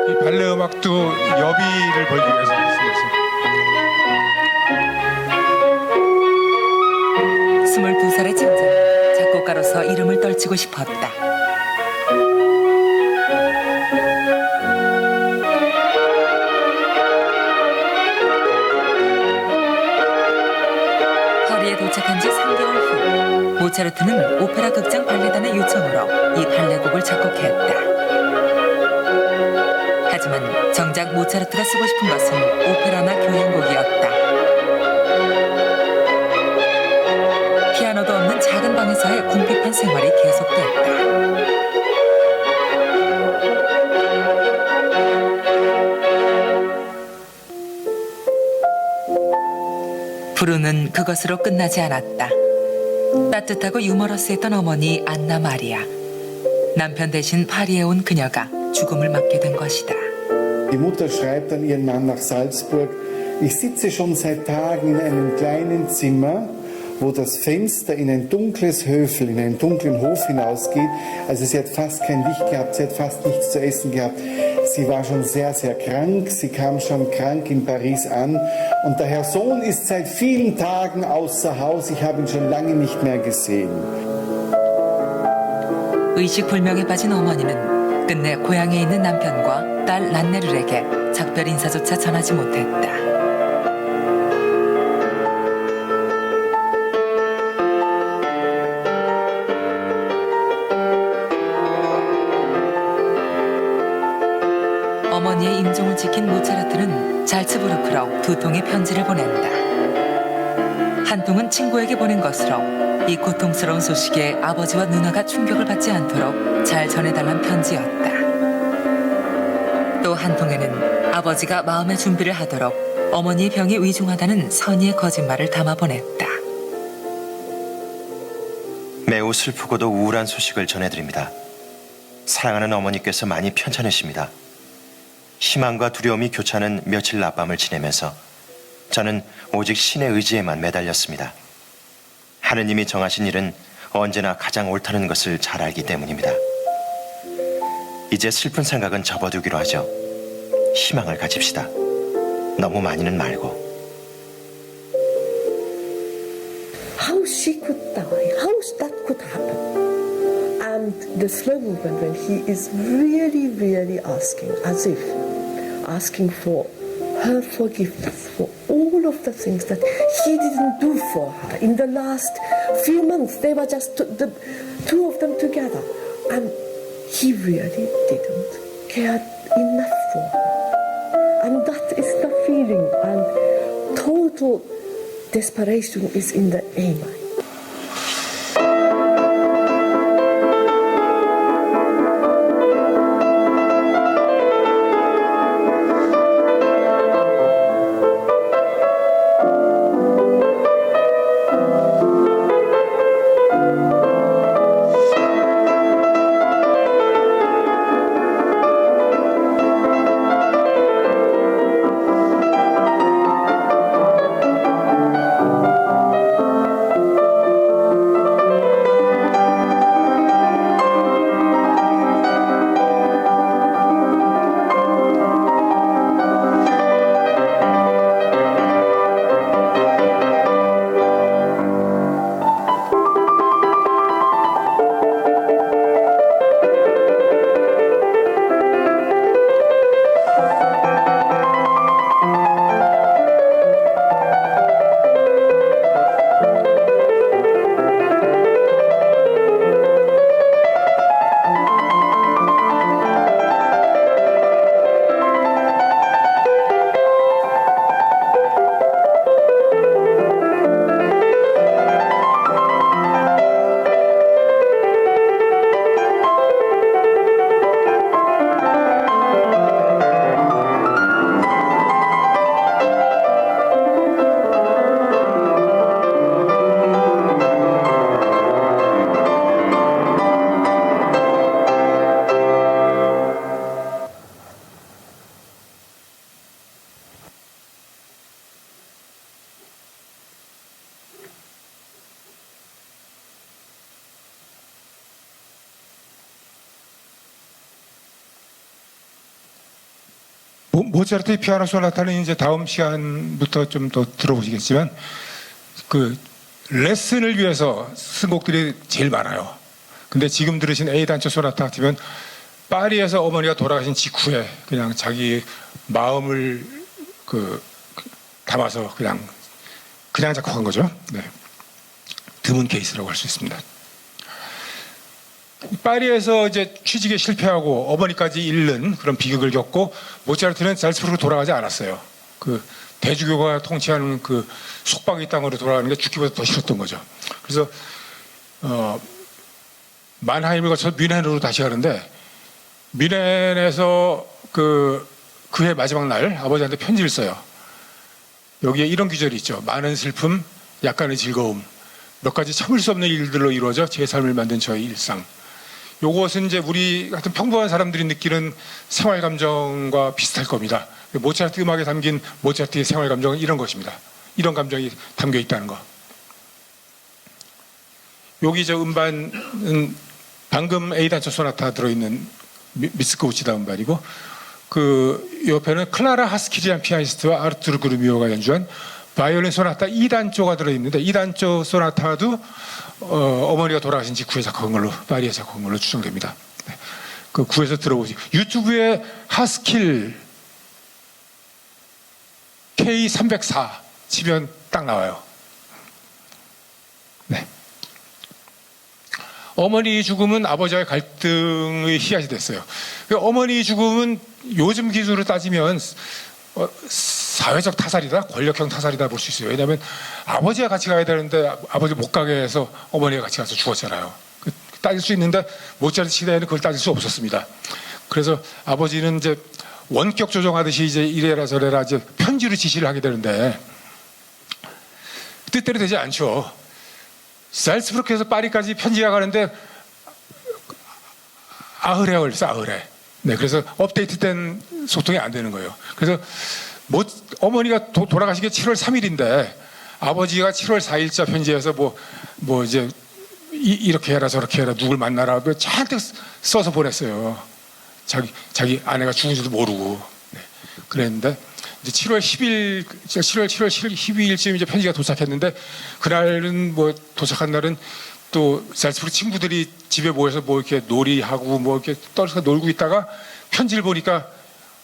이 발레 음악도 여비를 벌기 위해서 쓰였습니다. 22살의 창자는 작곡가로서 이름을 떨치고 싶었다. 파리에 도착한 지 3개월 후 모차르트는 오페라 극장 발레단의 요청으로 이 발레곡을 작곡했다. 하지만 정작 모차르트가 쓰고 싶은 것은 오페라나 교향곡이었다. 피아노도 없는 작은 방에서의 궁핍한 생활이 계속됐다. 불운은 그것으로 끝나지 않았다. 따뜻하고 유머러스했던 어머니 안나 마리아. 남편 대신 파리에 온 그녀가 죽음을 맞게 된 것이다. Die Mutter schreibt an ihren Mann nach Salzburg: Ich sitze schon seit Tagen in einem kleinen Zimmer, wo das Fenster in ein dunkles Höfel, in einen dunklen Hof hinausgeht. Also sie hat fast kein Licht gehabt, sie hat fast nichts zu essen gehabt. Sie war schon sehr, sehr krank, sie kam schon krank in Paris an. Und der Herr Sohn ist seit vielen Tagen außer Haus, ich habe ihn schon lange nicht mehr gesehen. 의식불명에 빠진 어머니는 끝내 고향에 있는 남편과 딸 란네르에게 작별 인사조차 전하지 못했다. 어머니의 임종을 지킨 모차르트는 잘츠부르크로 2통의 편지를 보낸다. 한 통은 친구에게 보낸 것으로 이 고통스러운 소식에 아버지와 누나가 충격을 받지 않도록 잘 전해달란 편지였다. 또 한 통에는 아버지가 마음의 준비를 하도록 어머니의 병이 위중하다는 선의의 거짓말을 담아 보냈다. 매우 슬프고도 우울한 소식을 전해드립니다. 사랑하는 어머니께서 많이 편찮으십니다. 희망과 두려움이 교차하는 며칠 낮밤을 지내면서 저는 오직 신의 의지에만 매달렸습니다. 하느님이 정하신 일은 언제나 가장 옳다는 것을 잘 알기 때문입니다. 이제 슬픈 생각은 접어두기로 하죠. 희망을 가집시다. 너무 많이는 말고. How she could die, how that could happen. And the slow movement when he is really, really asking, as if asking for her forgiveness for all of the things that he didn't do for her. In the last few months, they were just the two of them together. And he really didn't care enough for her. And that is the feeling. And total desperation is in the A minor. 모차르트의 피아노 소나타는 이제 다음 시간부터 좀 더 들어보시겠지만 그 레슨을 위해서 쓴 곡들이 제일 많아요. 근데 지금 들으신 A 단조 소나타 같으면 파리에서 어머니가 돌아가신 직후에 그냥 자기 마음을 담아서 그냥 작곡한 거죠. 네. 드문 케이스라고 할 수 있습니다. 파리에서 이제 취직에 실패하고 어머니까지 잃는 그런 비극을 겪고 모차르트는 잘츠부르크로 돌아가지 않았어요. 그 대주교가 통치하는 그 속박의 땅으로 돌아가는 게 죽기보다 더 싫었던 거죠. 그래서 만하임을 거쳐 뮌헨으로 다시 가는데 뮌헨에서 그해 마지막 날 아버지한테 편지를 써요. 여기에 이런 구절이 있죠. 많은 슬픔, 약간의 즐거움, 몇 가지 참을 수 없는 일들로 이루어져 제 삶을 만든 저의 일상. 요것은 이제 우리 같은 평범한 사람들이 느끼는 생활 감정과 비슷할 겁니다. 모차르트 음악에 담긴 모차르트의 생활 감정은 이런 것입니다. 이런 감정이 담겨 있다는 거. 여기 저 음반은 방금 A 단조 소나타 들어있는 미스코우치다 음반이고 그 옆에는 클라라 하스키리안 피아니스트와 아르투르 그루미오가 연주한 바이올린 소나타 2단조가 들어있는데 2단조 소나타도 어머니가 돌아가신 직후에 작곡한 걸로 파리에 작곡한 걸로 추정됩니다. 네. 그 구에서 들어보시. 유튜브에 하스킬 K304 치면 딱 나와요. 네. 어머니 죽음은 아버지와의 갈등의 씨앗이 됐어요. 어머니 죽음은 요즘 기준으로 따지면 사회적 타살이다, 권력형 타살이다 볼 수 있어요. 왜냐하면 아버지가 같이 가야 되는데 아버지 못 가게 해서 어머니가 같이 가서 죽었잖아요. 따질 수 있는데 모차르트 시대에는 그걸 따질 수 없었습니다. 그래서 아버지는 이제 원격 조정하듯이 이제 이래라 저래라 이제 편지로 지시를 하게 되는데 뜻대로 되지 않죠. 살츠부르크에서 파리까지 편지가 가는데 아흐레 걸렸어, 아흐레. 네, 그래서 업데이트된 소통이 안 되는 거예요. 그래서 어머니가 돌아가신 게 7월 3일인데 아버지가 7월 4일자 편지에서 뭐 이제 이렇게 해라 저렇게 해라 누굴 만나라 잔뜩 써서 보냈어요. 자기 아내가 죽은지도 모르고. 네. 그랬는데 이제 7월 12일쯤 이제 편지가 도착했는데 그날은 뭐 도착한 날은 또 살츠부르크 친구들이 집에 모여서 뭐 이렇게 놀이하고 뭐 이렇게 떨어져 놀고 있다가 편지를 보니까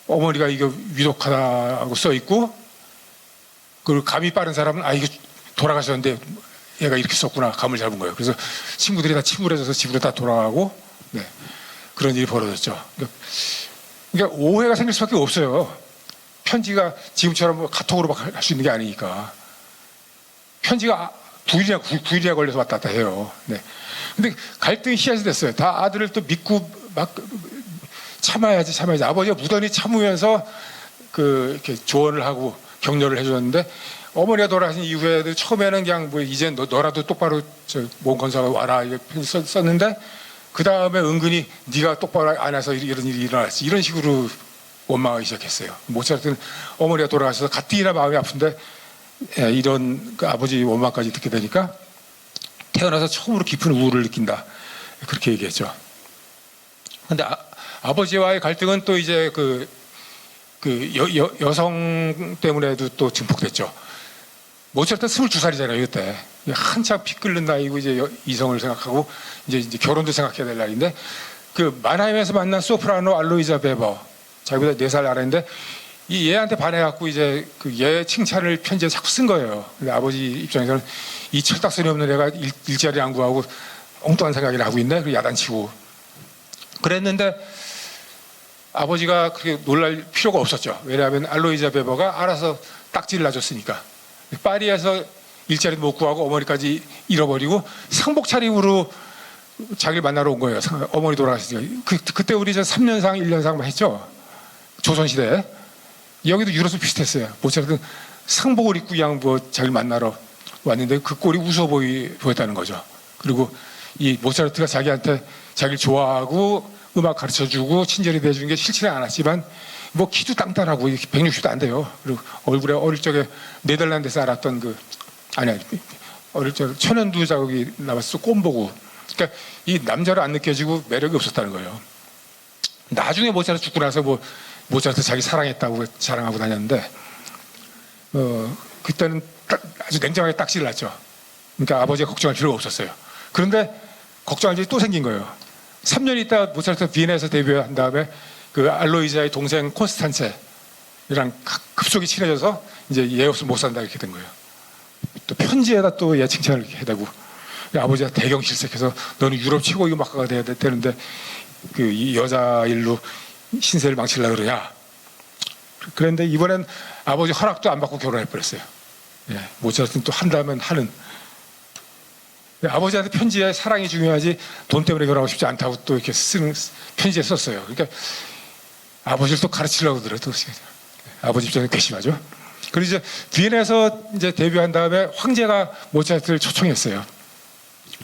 어머니가 이거 위독하다고 써 있고, 그리고 감이 빠른 사람은 아 이거 돌아가셨는데 얘가 이렇게 썼구나, 감을 잡은 거예요. 그래서 친구들이 다 침울해져서 집으로 다 돌아가고, 네, 그런 일이 벌어졌죠. 그러니까 오해가 생길 수밖에 없어요. 편지가 지금처럼 뭐 카톡으로 막 할 수 있는 게 아니니까. 편지가 9일이나 걸려서 왔다 갔다 해요. 네. 근데 갈등이 씨앗이 됐어요. 다 아들을 또 믿고 막 참아야지. 아버지가 무던히 참으면서 이렇게 조언을 하고 격려를 해줬는데, 어머니가 돌아가신 이후에 처음에는 그냥 뭐 이제 너라도 똑바로 몸 건사가 와라 이렇게 편지 썼는데, 그 다음에 은근히 네가 똑바로 안 해서 이런 일이 일어났지, 이런 식으로 원망하기 시작했어요. 모차르트는 어머니가 돌아가셔서 가뜩이나 마음이 아픈데 이런 그 아버지 원망까지 듣게 되니까 태어나서 처음으로 깊은 우울을 느낀다, 그렇게 얘기했죠. 근데 아버지와의 갈등은 또 이제 여성 때문에도 또 증폭됐죠. 모차르트 22살이잖아요, 이때. 한참 피 끓는 나이고, 이제 이성을 생각하고, 이제 결혼도 생각해야 될 나이인데, 그 마나임에서 만난 소프라노 알로이자 베버, 자기보다 4살 아래인데, 이 얘한테 반해갖고 이제 얘 칭찬을 편지에 자꾸 쓴 거예요. 근데 아버지 입장에서는 이 철딱서니 없는 애가 일자리 안 구하고 엉뚱한 생각을 하고 있네, 그리고 야단치고. 그랬는데, 아버지가 그렇게 놀랄 필요가 없었죠. 왜냐하면 알로이자 베버가 알아서 딱지를 놔줬으니까. 파리에서 일자리도 못 구하고 어머니까지 잃어버리고 상복 차림으로 자기를 만나러 온 거예요. 어머니 돌아가시니까. 그때 우리 3년상 1년상 했죠. 조선시대에. 여기도 유럽도 비슷했어요. 모차르트는 상복을 입고 그냥 자기를 만나러 왔는데 그 꼴이 웃어 보였다는 거죠. 그리고 이 모차르트가 자기한테 자기를 좋아하고 음악 가르쳐주고 친절히 대해주는 게 싫지는 않았지만, 뭐 키도 땅땅하고 160도 안 돼요. 그리고 얼굴에 어릴 적에 네덜란드에서 알았던 어릴 적에 천연두 자국이 남았어, 꼼보고. 그러니까 이 남자로 안 느껴지고 매력이 없었다는 거예요. 나중에 모차르트 죽고 나서 모차르트 자기 사랑했다고 자랑하고 다녔는데, 그때는 아주 냉정하게 딱지를 놨죠. 그러니까 아버지가 걱정할 필요가 없었어요. 그런데 걱정할 일이 또 생긴 거예요. 3년 있다 모차르트 비엔나에서 데뷔한 다음에 그 알로이자의 동생 콘스탄체랑 급속히 친해져서 이제 얘 없으면 못 산다 이렇게 된 거예요. 또 편지에다 또 얘 칭찬을 이렇게 해대고, 아버지가 대경 실색해서 너는 유럽 최고 음악가가 돼야 되는데 이 여자 일로 신세를 망치려고 그러냐. 그런데 이번엔 아버지 허락도 안 받고 결혼해버렸어요. 예, 모차르트는 또 한다면 하는. 아버지한테 편지에 사랑이 중요하지 돈 때문에 결혼하고 싶지 않다고 또 이렇게 쓰는 편지에 썼어요. 그러니까 아버지를 또 가르치려고 들어요. 또 아버지 입장에서 괘씸하죠. 그리고 이제 비엔나에서 이제 데뷔한 다음에 황제가 모차르트를 초청했어요.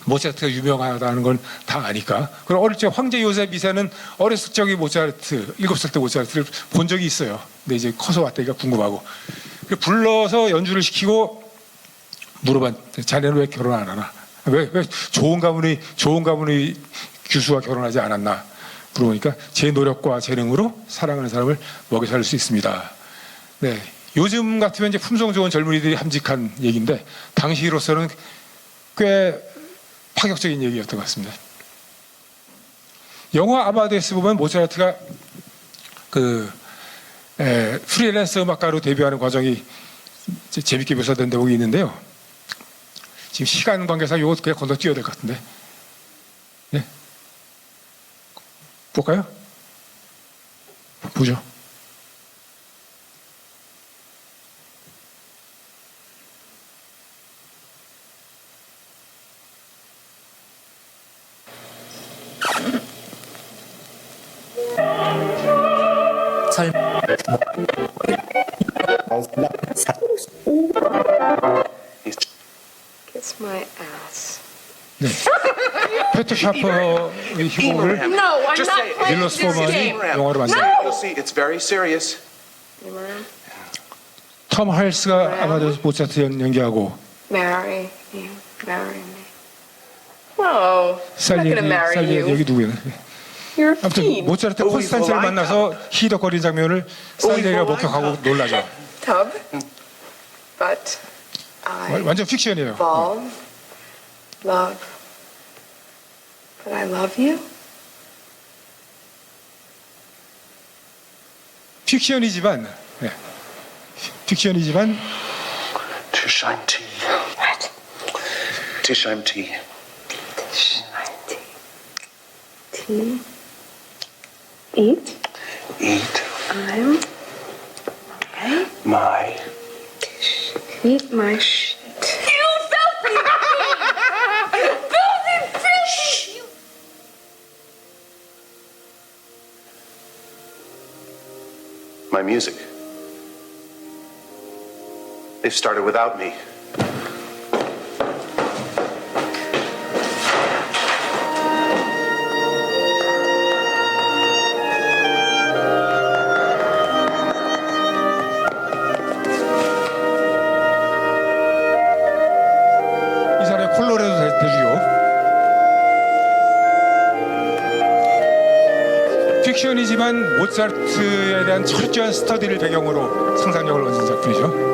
모차르트가 유명하다는 건 다 아니까. 그리고 어릴 적 황제 요셉 2세는 어렸을 적에 모차르트 7살 때 모차르트를 본 적이 있어요. 근데 이제 커서 왔다니까 궁금하고 불러서 연주를 시키고 물어봐, 자네는 왜 결혼 안 하나? 왜 좋은 가문의 교수와 결혼하지 않았나? 물어보니까 제 노력과 재능으로 사랑하는 사람을 먹여 살릴 수 있습니다. 네, 요즘 같으면 이제 품성 좋은 젊은이들이 함직한 얘기인데 당시로서는 꽤 파격적인 얘기였던 것 같습니다. 영화 아마데우스 보면 모차르트가 프리랜서 음악가로 데뷔하는 과정이 재밌게 묘사된 대목이 있는데요. 지금 시간 관계상 이거 그냥 건너뛰어야 될 것 같은데. 네. 볼까요? 보죠. Kiss my ass. 네. 페터 샤퍼의 희곡을 No, I'm not playing 밀로스 this 포먼이 game. 영화로 만든. No. It's very serious. 톰 할스가 아마데우스 모차르트 연기하고 Marry you. Marry me. No, I'm not gonna marry 살리 you. 여기 누구야? You're a 아무튼 fiend. 모차르트 콘스탄체를 만나서 히덕거리는 장면을 살리가 목격하고 놀라죠. Tub. But I 완전 픽션이에요. fall, love. But I love you. 픽션이지만 픽션이지만 Tish, I'm tea. What? Tish, I'm tea. Tea. Eat. Eat I'm. Okay. my Eat my shit. You filthy pig! You filthy pig! You... my music. They've started without me. 이 사람의 콜로라도 대주요. 픽션이지만 모차르트에 대한 철저한 스터디를 배경으로 상상력을 얹은 작품이죠.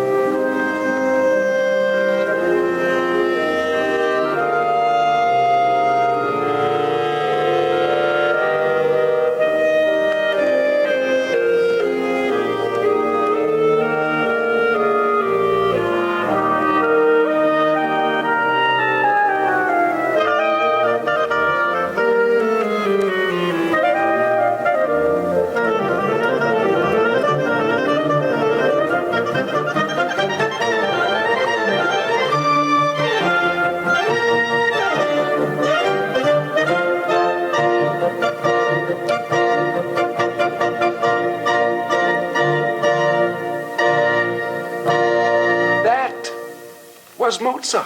Was Mozart.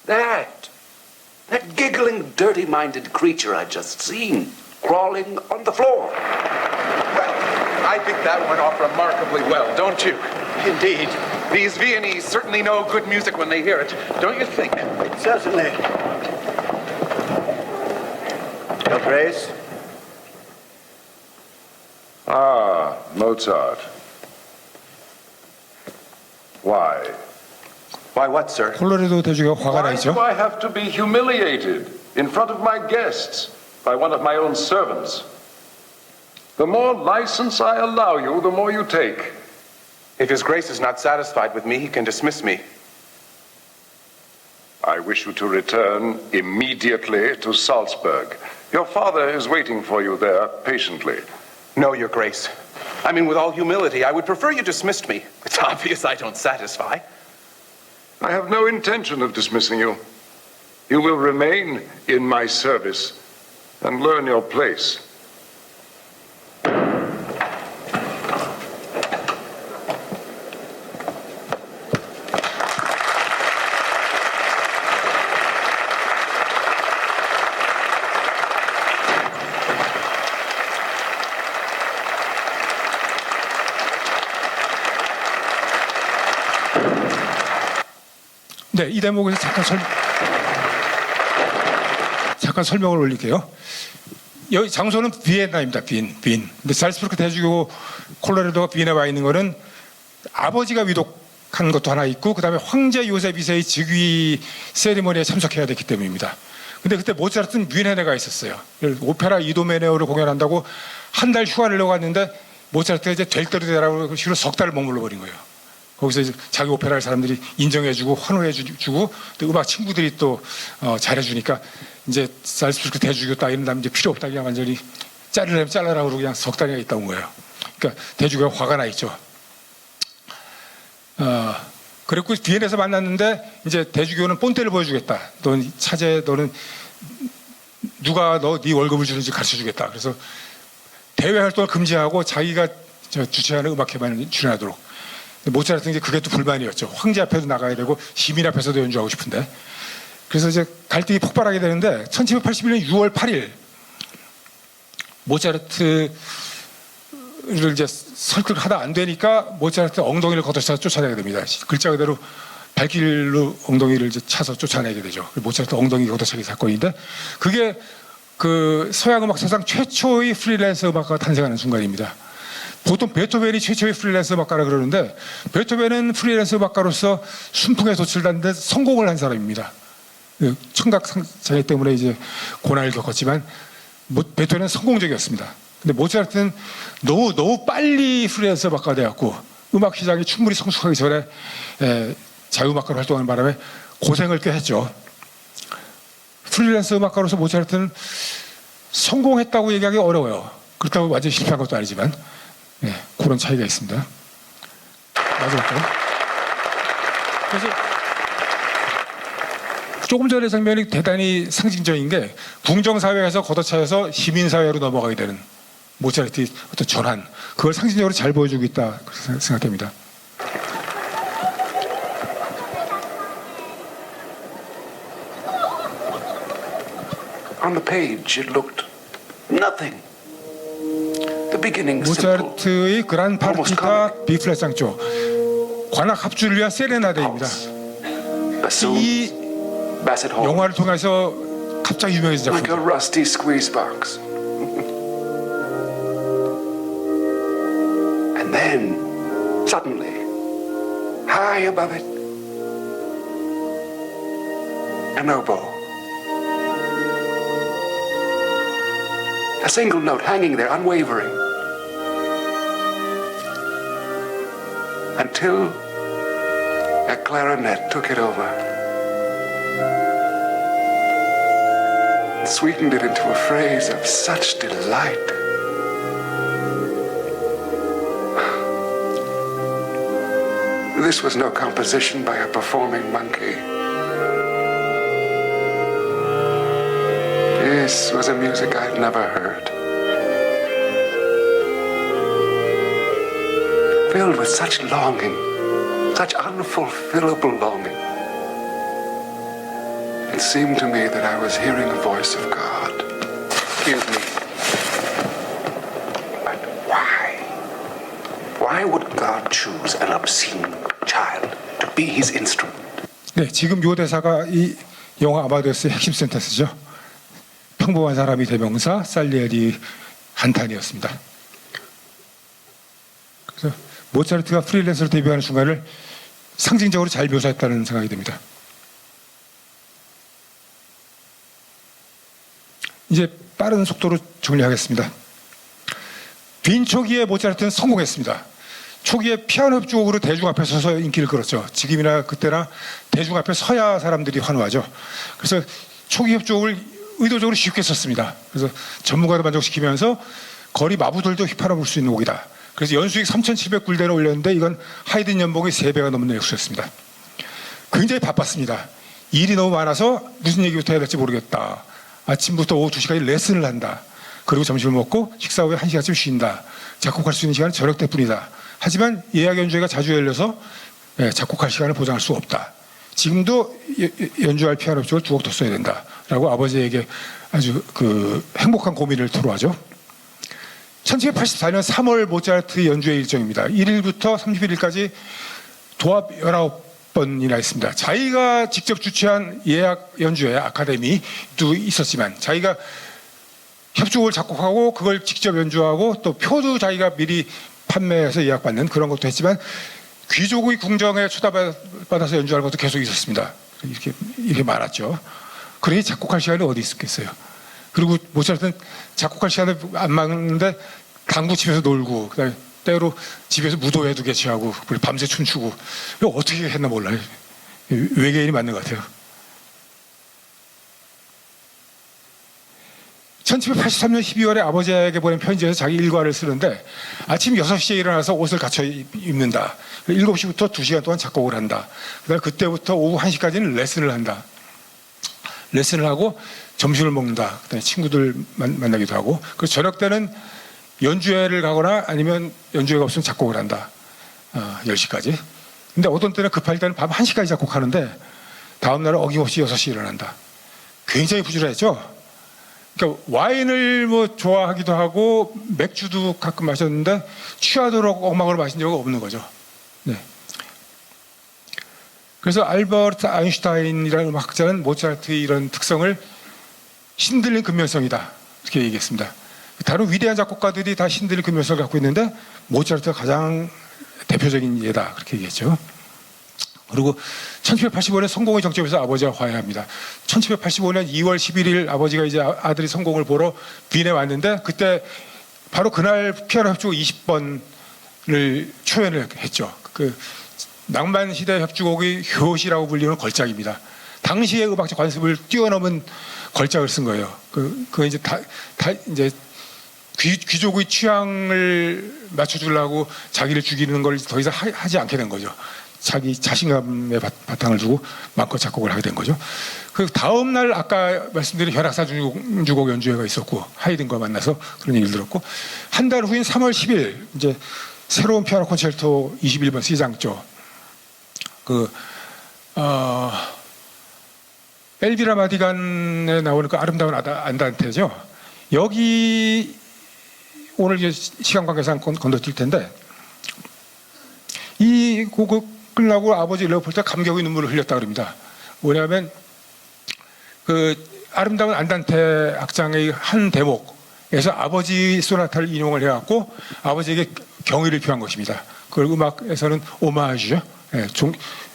That giggling, dirty-minded creature I'd just seen, crawling on the floor. Well, I think that went off remarkably well, don't you? Indeed. These Viennese certainly know good music when they hear it, don't you think? Certainly. Your Grace? Ah, Mozart. Why? Why what, sir? 콜로라도 대주가 화가 나 Why 있죠. do I have to be humiliated in front of my guests by one of my own servants? The more license I allow you, the more you take. If His Grace is not satisfied with me, he can dismiss me. I wish you to return immediately to Salzburg. Your father is waiting for you there patiently. No, Your Grace. I mean, with all humility, I would prefer you dismissed me. It's obvious I don't satisfy. I have no intention of dismissing you. You will remain in my service and learn your place. 네, 이 대목에서 잠깐 설명을 올릴게요. 여기 장소는 비엔나입니다. 빈. 근데 살츠부르크 대주교 콜로라도가 비엔나에 와 있는 거는 아버지가 위독한 것도 하나 있고, 그다음에 황제 요셉 2세의 즉위 세리머니에 참석해야 됐기 때문입니다. 근데 그때 모차르트는 뮌헨에 가 있었어요. 오페라 이도메네오를 공연한다고 한 달 휴가를 내고 갔는데 모차르트가 이제 될 대로 되라고 식으로 석 달을 머물러 버린 거예요. 거기서 이제 자기 오페라를 사람들이 인정해주고 환호해주고 또 음악 친구들이 또 잘해주니까 이제 살츠부르크 대주교 따위는 남 이제 필요 없다, 그냥 완전히 자르려면 잘라라 그러고 그냥 석 달이나 있다 온 거예요. 그러니까 대주교가 화가 나 있죠. 그랬고 비엔에서 만났는데 이제 대주교는 본때를 보여주겠다. 넌 차제, 너는 누가 네 월급을 주는지 가르쳐주겠다. 그래서 대외 활동을 금지하고 자기가 주최하는 음악회반에 출연하도록. 모차르트는 이제 그게 또 불만이었죠. 황제 앞에도 나가야 되고 시민 앞에서도 연주하고 싶은데. 그래서 이제 갈등이 폭발하게 되는데 1781년 6월 8일 모차르트를 이제 설득하다 안 되니까 모차르트 엉덩이를 걷어차서 쫓아내게 됩니다. 글자 그대로 발길로 엉덩이를 이제 차서 쫓아내게 되죠. 모차르트 엉덩이 걷어차기 사건인데, 그게 그 서양 음악 사상 최초의 프리랜서 음악가가 탄생하는 순간입니다. 보통 베토벤이 최초의 프리랜서 음악가라 그러는데, 베토벤은 프리랜서 음악가로서 순풍에 도출했는데 성공을 한 사람입니다. 청각 장애 때문에 이제 고난을 겪었지만 베토벤은 성공적이었습니다. 근데 모차르트는 너무 빨리 프리랜서 음악가가 되었고 음악 시장이 충분히 성숙하기 전에 자유음악가로 활동하는 바람에 고생을 꽤 했죠. 프리랜서 음악가로서 모차르트는 성공했다고 얘기하기 어려워요. 그렇다고 완전히 실패한 것도 아니지만 그런 차이가 있습니다. 맞을까요? 그래서 조금 전의 장면이 대단히 상징적인 게 궁정사회에서 걷어차여서 시민사회로 넘어가게 되는 모차르트의 어떤 전환, 그걸 상징적으로 잘 보여주고 있다 생각됩니다. On the page, it looked nothing. The beginning simple. 모차르트의 그란 파르티타 B 플랫 장조, 관악 합주를 위한 세레나데입니다. 이 영화를 통해서 갑자기 유명해진 Like a 작품. rusty squeeze box. And then, suddenly, high above it, an oboe. A single note hanging there, unwavering. Until a clarinet took it over. And sweetened it into a phrase of such delight. This was no composition by a performing monkey. This was a music I'd never heard. Filled with such longing, such unfulfillable longing. It seemed to me that I was hearing the voice of God. Excuse me. But why? Why would God choose an obscene child to be his instrument? 네, 지금 요 대사가 이 영화 아마데우스의 핵심 센텐스죠. 평범한 사람이 대명사, 살리에리 한탄이었습니다. 그래서 모차르트가 프리랜서로 데뷔하는 순간을 상징적으로 잘 묘사했다는 생각이 듭니다. 이제 빠른 속도로 정리하겠습니다. 빈 초기에 모차르트는 성공했습니다. 초기에 피아노 협주곡으로 대중 앞에 서서 인기를 끌었죠. 지금이나 그때나 대중 앞에 서야 사람들이 환호하죠. 그래서 초기 협주곡을 의도적으로 쉽게 썼습니다. 그래서 전문가도 만족시키면서 거리 마부들도 휘파람 불 수 있는 곡이다. 그래서 연수익 3,700불대를 올렸는데 이건 하이든 연봉의 3배가 넘는 액수였습니다. 굉장히 바빴습니다. 일이 너무 많아서 무슨 얘기부터 해야 될지 모르겠다. 아침부터 오후 2시까지 레슨을 한다. 그리고 점심을 먹고 식사 후에 1시간쯤 쉰다. 작곡할 수 있는 시간은 저녁 때뿐이다. 하지만 예약 연주회가 자주 열려서 작곡할 시간을 보장할 수 없다. 지금도 연주할 피아노 협주곡을 2곡 더 써야 된다라고 아버지에게 아주 행복한 고민을 토로하죠. 1784년 3월 모차르트 연주회 일정입니다. 1일부터 31일까지 도합 19번이나 있습니다. 자기가 직접 주최한 예약 연주회 아카데미도 있었지만 자기가 협주곡을 작곡하고 그걸 직접 연주하고 또 표도 자기가 미리 판매해서 예약받는 그런 것도 했지만 귀족의 궁정에 초대받아서 연주하는 것도 계속 있었습니다. 이렇게 많았죠. 그러니 작곡할 시간이 어디 있었겠어요. 그리고 모차르트는 작곡할 시간을 안 막는데 당구 집에서 놀고 그다음에 때로 집에서 무도회도 개최하고 밤새 춤추고 이거 어떻게 했나 몰라요. 외계인이 맞는 것 같아요. 1783년 12월에 아버지에게 보낸 편지에서 자기 일과를 쓰는데 아침 6시에 일어나서 옷을 갖춰 입는다. 7시부터 2시간 동안 작곡을 한다. 그다음에 그때부터 오후 1시까지는 레슨을 한다. 레슨을 하고 점심을 먹는다. 그다음에 친구들 만나기도 하고 그리고 저녁 때는 연주회를 가거나 아니면 연주회가 없으면 작곡을 한다. 10시까지. 근데 어떤 때는 급할 때는 밤 1시까지 작곡하는데 다음날은 어김없이 6시에 일어난다. 굉장히 부지런했죠. 그러니까 와인을 좋아하기도 하고 맥주도 가끔 마셨는데 취하도록 억막으로 마신 적은 없는 거죠. 네. 그래서 알버트 아인슈타인이라는 음악학자는 모차르트의 이런 특성을 신들린 근면성이다 이렇게 얘기했습니다. 다른 위대한 작곡가들이 다 신들린 근면성을 갖고 있는데 모차르트가 가장 대표적인 예다 그렇게 얘기했죠. 그리고 1785년 성공의 정점에서 아버지와 화해합니다. 1785년 2월 11일 아버지가 이제 아들이 성공을 보러 빈에 왔는데 그때 바로 그날 피아노 협주곡 20번을 초연을 했죠. 그 낭만 시대 협주곡의 효시라고 불리는 걸작입니다. 당시의 음악적 관습을 뛰어넘은 걸작을 쓴 거예요. 그 이제 이제 귀족의 취향을 맞춰주려고 자기를 죽이는 걸 더 이상 하지 않게 된 거죠. 자기 자신감에 바탕을 두고 마음껏 작곡을 하게 된 거죠. 그 다음 날 아까 말씀드린 현악사 중주곡 연주회가 있었고 하이든과 만나서 그런 얘기를 들었고 한 달 후인 3월 10일 이제 새로운 피아노 콘체르토 21번 C장조 엘비라 마디간에 나오는 그 아름다운 안단테죠. 여기 오늘 이제 시간 관계상 건너뛸 텐데 이 곡을 끝나고 아버지 레오폴드가 감격의 눈물을 흘렸다 그럽니다. 뭐냐면 그 아름다운 안단테 악장의 한 대목에서 아버지 소나타를 인용을 해갖고 아버지에게 경의를 표한 것입니다. 그걸 음악에서는 오마주죠. 예,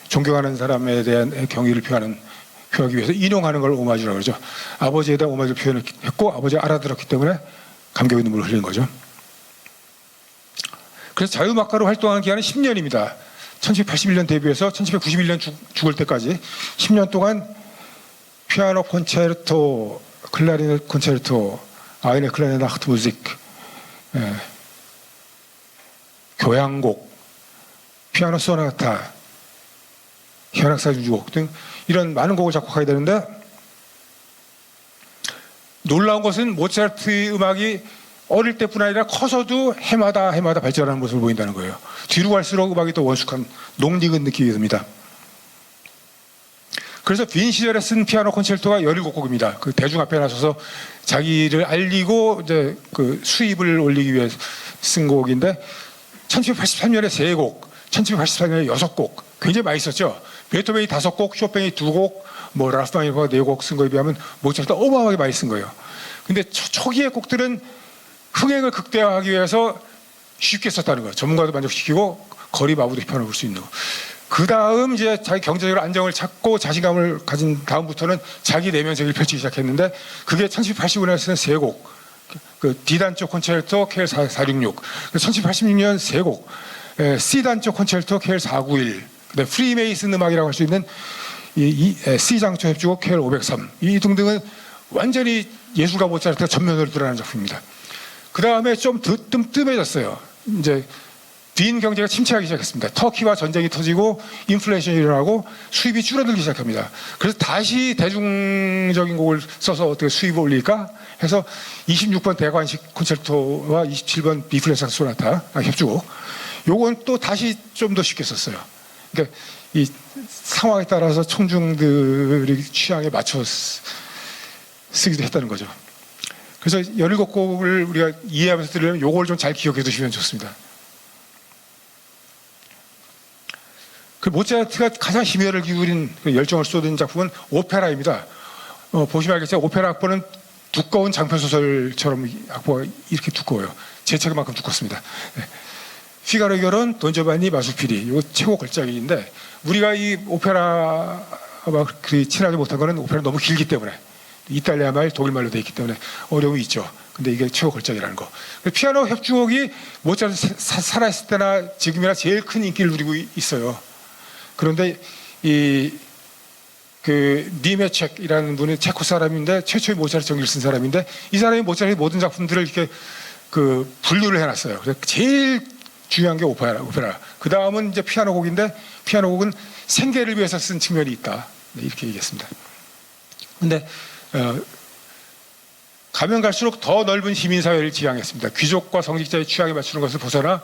존경하는 사람에 대한 경의를 표하기 위해서 인용하는 걸 오마주라고 그러죠. 아버지에 대한 오마주를 표현했고 아버지가 알아들었기 때문에 감격의 눈물을 흘린 거죠. 그래서 자유음악가로 활동한 기간은 10년입니다. 1781년 데뷔해서 1791년 죽을 때까지 10년 동안 피아노 콘체르토, 클라리넷 콘체르토, 아이네 클라리넷 나흐트 무직, 교향곡, 피아노 소나타, 현악사 중주곡 등 이런 많은 곡을 작곡하게 되는데 놀라운 것은 모차르트의 음악이 어릴 때뿐 아니라 커서도 해마다 발전하는 모습을 보인다는 거예요. 뒤로 갈수록 음악이 더 원숙한 농익은 느낌이 듭니다. 그래서 빈 시절에 쓴 피아노 콘체르토가 17곡입니다. 그 대중 앞에 나서서 자기를 알리고 이제 그 수입을 올리기 위해 쓴 곡인데 1783년에 3곡, 1784년에 6곡 굉장히 많이 썼죠. 베토벤이 5곡, 쇼팽이 2곡, 뭐 라흐마니노프가 4곡 쓴 거에 비하면 모차르트가 어마어마하게 많이 쓴 거예요. 근데 초기의 곡들은 흥행을 극대화하기 위해서 쉽게 썼다는 거예요. 전문가도 만족시키고 거리 마부도 피아노 볼 수 있는 거. 그 다음 이제 자기 경제적으로 안정을 찾고 자신감을 가진 다음부터는 자기 내면 세계를 펼치기 시작했는데 그게 1785년에 쓴 3곡, 그 D단조 콘체르토 KL466, 1786년 3곡, C단조 콘체르토 KL491, 그다음에 프리메이슨 음악이라고 할 수 있는 이 C장조 협주곡 KL503, 이 등등은 완전히 예술가 모차르트가 전면으로 드러나는 작품입니다. 그 다음에 좀 뜸해졌어요. 이제 빈 경제가 침체하기 시작했습니다. 터키와 전쟁이 터지고 인플레이션이 일어나고 수입이 줄어들기 시작합니다. 그래서 다시 대중적인 곡을 써서 어떻게 수입을 올릴까 해서 26번 대관식 콘체르토와 27번 비플레상 소나타 협주곡, 요건 또 다시 좀 더 쉽게 썼어요. 그러니까 이 상황에 따라서 청중들의 취향에 맞춰 쓰기도 했다는 거죠. 그래서 17곡을 우리가 이해하면서 들으려면 요걸 좀 잘 기억해 두시면 좋습니다. 그 모차르트가 가장 심혈을 기울인 열정을 쏟은 작품은 오페라입니다. 보시면 알겠지만 오페라 악보는 두꺼운 장편소설처럼 악보가 이렇게 두꺼워요. 제 책만큼 두껍습니다. 네. 피가로의 결혼, 돈조반니 마수피리, 이거 최고 걸작인데 우리가 이 오페라와 그리 친하지 못한 거는 오페라 너무 길기 때문에 이탈리아 말, 독일 말로 되어 있기 때문에 어려움이 있죠. 근데 이게 최고 걸작이라는 거. 피아노 협주곡이 모차르트 살아있을 때나 지금이나 제일 큰 인기를 누리고 있어요. 그런데 그 니메첵이라는 분이 체코 사람인데 최초의 모차르트 정기를 쓴 사람인데 이 사람이 모차르트의 모든 작품들을 이렇게 그 분류를 해놨어요. 그래서 제일 중요한 게 오페라. 그 다음은 이제 피아노 곡인데 피아노 곡은 생계를 위해서 쓴 측면이 있다. 네, 이렇게 얘기했습니다. 근데 가면 갈수록 더 넓은 시민사회를 지향했습니다. 귀족과 성직자의 취향에 맞추는 것을 벗어나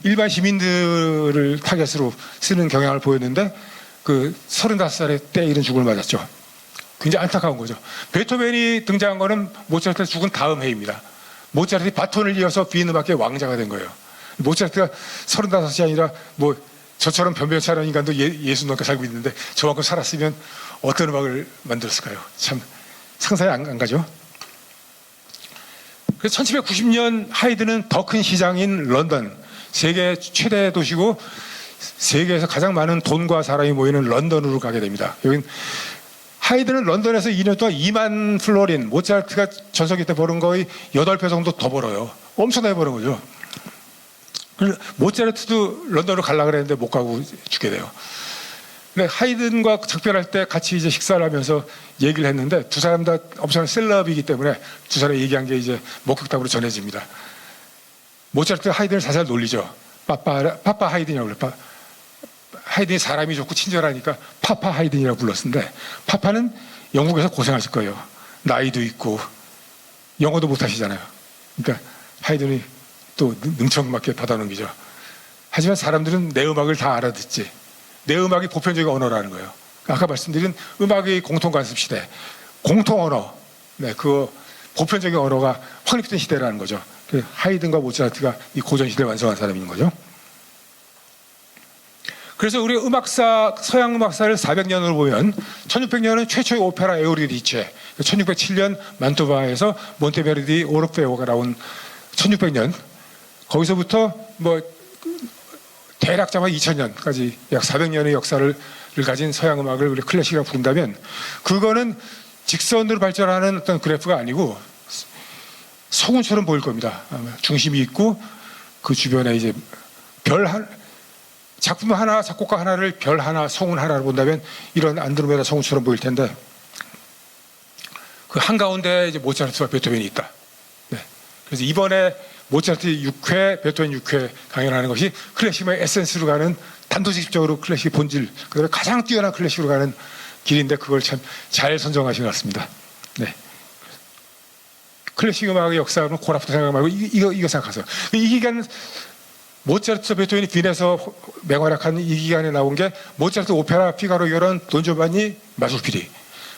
일반 시민들을 타겟으로 쓰는 경향을 보였는데 그 35살의 때 이른 죽음을 맞았죠. 굉장히 안타까운 거죠. 베토벤이 등장한 거는 모차르트가 죽은 다음 해입니다. 모차르트의 바톤을 이어서 빈 음악의 왕자가 된 거예요. 모차르트가 35이 아니라 뭐 저처럼 변변치 않은 인간도 60 살고 있는데 저만큼 살았으면 어떤 음악을 만들었을까요? 참 상상이 안 가죠. 그래서 1790년 하이든은 더 큰 시장인 런던, 세계 최대 도시고 세계에서 가장 많은 돈과 사람이 모이는 런던으로 가게 됩니다. 여긴 하이든은 런던에서 2년 동안 2만 플로린, 모차르트가 전성기 때 버는 거의 8배 정도 더 벌어요. 엄청나게 버는 거죠. 모차르트도 런던으로 가려고 그랬는데 못 가고 죽게 돼요. 근데 하이든과 작별할 때 같이 이제 식사를 하면서 얘기를 했는데 두 사람 다 엄청난 셀럽이기 때문에 두 사람이 얘기한 게 이제 목격담으로 전해집니다. 모차르트가 하이든을 살살 놀리죠. 파파 하이든이라고 그래요. 하이든이 사람이 좋고 친절하니까 파파 하이든이라고 불렀는데 파파는 영국에서 고생하실 거예요. 나이도 있고 영어도 못 하시잖아요. 그러니까 하이든이 또 능청맞게 받아넘기죠. 하지만 사람들은 내 음악을 다 알아듣지. 내 음악이 보편적인 언어라는 거예요. 아까 말씀드린 음악의 공통관습 시대, 공통 언어, 네, 그 보편적인 언어가 확립된 시대라는 거죠. 하이든과 모차르트가 이 고전 시대를 완성한 사람인 거죠. 그래서 우리 음악사, 서양 음악사를 400년으로 보면 1600년은 최초의 오페라 에우리디체, 1607년 만토바에서 몬테베르디 오르페오가 나온 1600년, 거기서부터 뭐 대략 잡아 2000년까지 약 400년의 역사를 가진 서양 음악을 우리 클래식이라고 부른다면 그거는 직선으로 발전하는 어떤 그래프가 아니고 성운처럼 보일 겁니다. 중심이 있고 그 주변에 이제 작품 하나, 작곡가 하나를 별 하나, 성운 하나로 본다면 이런 안드로메다 성운처럼 보일 텐데 그 한가운데 이제 모차르트와 베토벤이 있다. 네. 그래서 이번에 모차르트 6회, 베토벤 6회 강연하는 것이 클래식의 에센스로 가는 단도직입적으로 클래식의 본질, 그다음에 가장 뛰어난 클래식으로 가는 길인데 그걸 참 잘 선정하신 것 같습니다. 네. 클래식 음악의 역사는 고라프트 생각 말고 이거 생각하세요. 이 기간 모차르트, 베토벤이 빈에서 맹활약한 이 기간에 나온 게 모차르트 오페라 피가로 결혼 돈조반니 마술피리,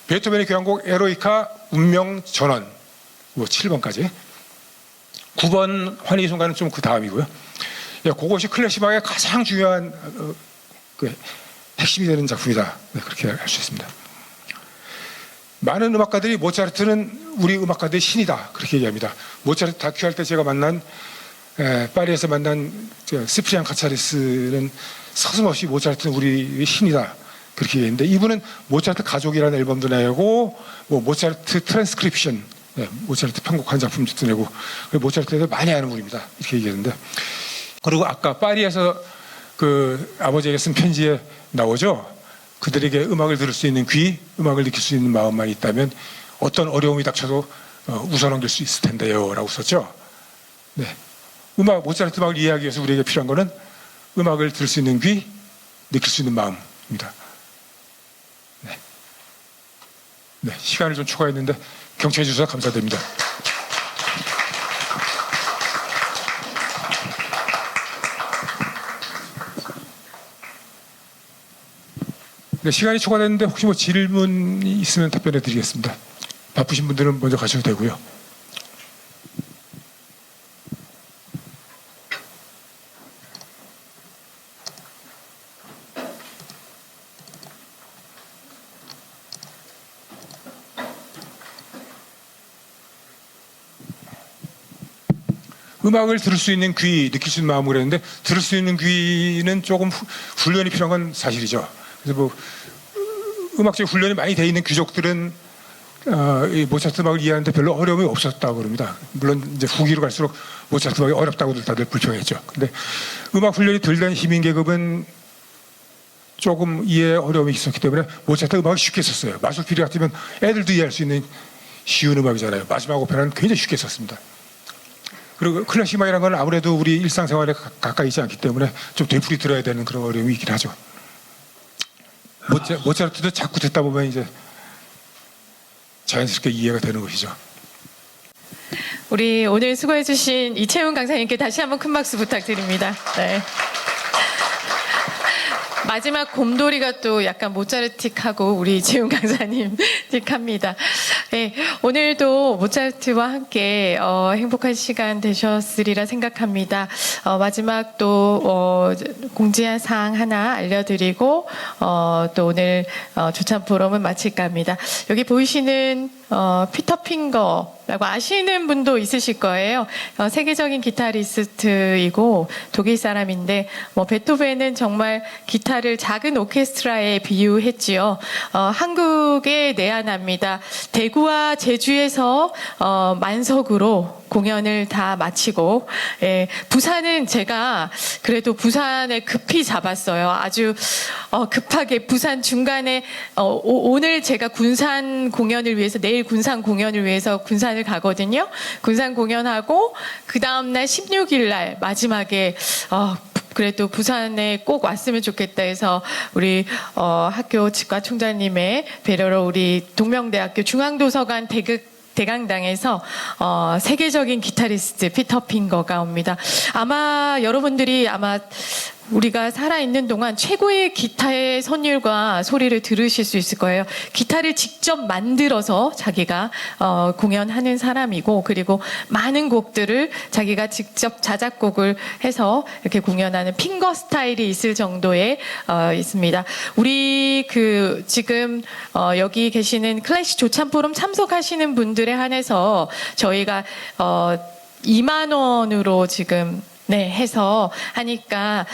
베토벤의 교향곡 에로이카 운명 전원, 뭐 7번까지. 9번 환희의 순간은 좀 그 다음이고요. 그것이 클래식 음악의 가장 중요한 그 핵심이 되는 작품이다. 네, 그렇게 할 수 있습니다. 많은 음악가들이 모차르트는 우리 음악가들의 신이다. 그렇게 얘기합니다. 모차르트 다큐할 때 제가 만난 파리에서 만난 스프리안 카차리스는 서슴없이 모차르트는 우리 신이다. 그렇게 얘기했는데 이분은 모차르트 가족이라는 앨범도 내고 뭐 모차르트 트랜스크립션, 네, 모차르트 편곡한 작품도 내고 모차르트에 대해서 많이 아는 분입니다. 이렇게 얘기했는데 그리고 아까 파리에서 그 아버지에게 쓴 편지에 나오죠. 그들에게 음악을 들을 수 있는 귀, 음악을 느낄 수 있는 마음만 있다면 어떤 어려움이 닥쳐도 웃어넘길 수 있을 텐데요 라고 썼죠. 네. 모차르트 음악을 이해하기 위해서 우리에게 필요한 것은 음악을 들을 수 있는 귀, 느낄 수 있는 마음입니다. 네. 네, 시간을 좀 초과했는데 경청해 주셔서 감사드립니다. 네, 시간이 초과됐는데 혹시 뭐 질문이 있으면 답변해 드리겠습니다. 바쁘신 분들은 먼저 가셔도 되고요. 음악을 들을 수 있는 귀, 느낄 수 있는 마음을 했는데 들을 수 있는 귀는 조금 훈련이 필요한 건 사실이죠. 그래서 뭐 음악적 훈련이 많이 돼 있는 귀족들은 이 모차르트 음악을 이해하는데 별로 어려움이 없었다고 그럽니다. 물론 이제 후기로 갈수록 모차르트 음악이 어렵다고들 다들 불평했죠. 근데 음악 훈련이 덜 된 시민 계급은 조금 이해에 어려움이 있었기 때문에 모차르트 음악을 쉽게 썼어요. 마술피리 같으면 애들도 이해할 수 있는 쉬운 음악이잖아요. 마지막 오페라는 굉장히 쉽게 썼습니다. 그리고 클래식 음악이라는 건 아무래도 우리 일상생활에 가까이 있지 않기 때문에 좀 되풀이 들어야 되는 그런 어려움이 있긴 하죠. 모차르트도 자꾸 듣다 보면 이제 자연스럽게 이해가 되는 것이죠. 우리 오늘 수고해주신 이채훈 강사님께 다시 한번 큰 박수 부탁드립니다. 네. 마지막 곰돌이가 또 약간 모차르틱하고 우리 이채훈 강사님 틱합니다. 네, 오늘도 모차르트와 함께 행복한 시간 되셨으리라 생각합니다. 마지막 또 공지한 사항 하나 알려드리고 또 오늘 조찬 포럼은 마칠까 합니다. 여기 보이시는 피터 핑거라고 아시는 분도 있으실 거예요. 세계적인 기타리스트이고 독일 사람인데 베토벤은 정말 기타를 작은 오케스트라에 비유했지요. 한국에 내한합니다. 대구와 제주에서 만석으로 공연을 다 마치고 부산은 제가 그래도 부산에 급히 잡았어요. 아주 급하게 부산 중간에 오늘 제가 군산 공연을 위해서 내일 군산 공연을 위해서 군산을 가거든요. 군산 공연하고 그 다음날 16일 날 마지막에 그래도 부산에 꼭 왔으면 좋겠다 해서 우리 학교 직과총장님의 배려로 우리 동명대학교 중앙도서관 대강당에서 세계적인 기타리스트 피터 핑거가 옵니다. 아마 여러분들이 우리가 살아있는 동안 최고의 기타의 선율과 소리를 들으실 수 있을 거예요. 기타를 직접 만들어서 자기가 공연하는 사람이고, 그리고 많은 곡들을 자기가 직접 자작곡을 해서 이렇게 공연하는 핑거 스타일이 있을 정도의 있습니다. 우리 지금 여기 계시는 클래식 조찬 포럼 참석하시는 분들에 한해서 저희가 2만 원으로 지금 해서 하니까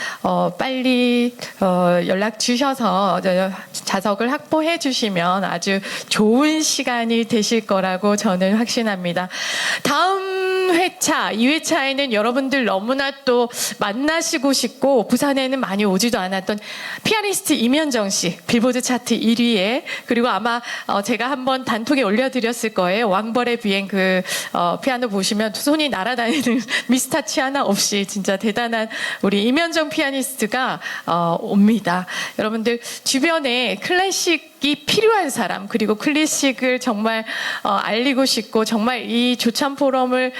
빨리 연락 주셔서 자석을 확보해 주시면 아주 좋은 시간이 되실 거라고 저는 확신합니다. 다음 회차, 2회차에는 여러분들 너무나 또 만나시고 싶고 부산에는 많이 오지도 않았던 피아니스트 임현정 씨, 빌보드 차트 1위에, 그리고 아마 제가 한번 단톡에 올려드렸을 거예요. 왕벌의 비행 피아노 보시면 손이 날아다니는 미스터치 하나 없이 진짜 대단한 우리 임현정 피아니스트가 옵니다. 여러분들 주변에 클래식이 필요한 사람, 그리고 클래식을 정말 알리고 싶고 정말 이 조찬 포럼을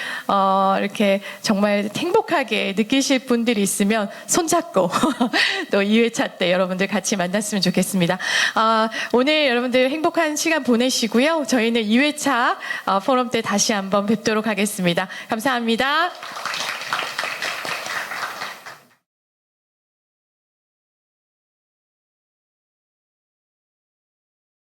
이렇게 정말 행복하게 느끼실 분들이 있으면 손잡고 또 2회차 때 여러분들 같이 만났으면 좋겠습니다. 오늘 여러분들 행복한 시간 보내시고요. 저희는 2회차 포럼 때 다시 한번 뵙도록 하겠습니다. 감사합니다.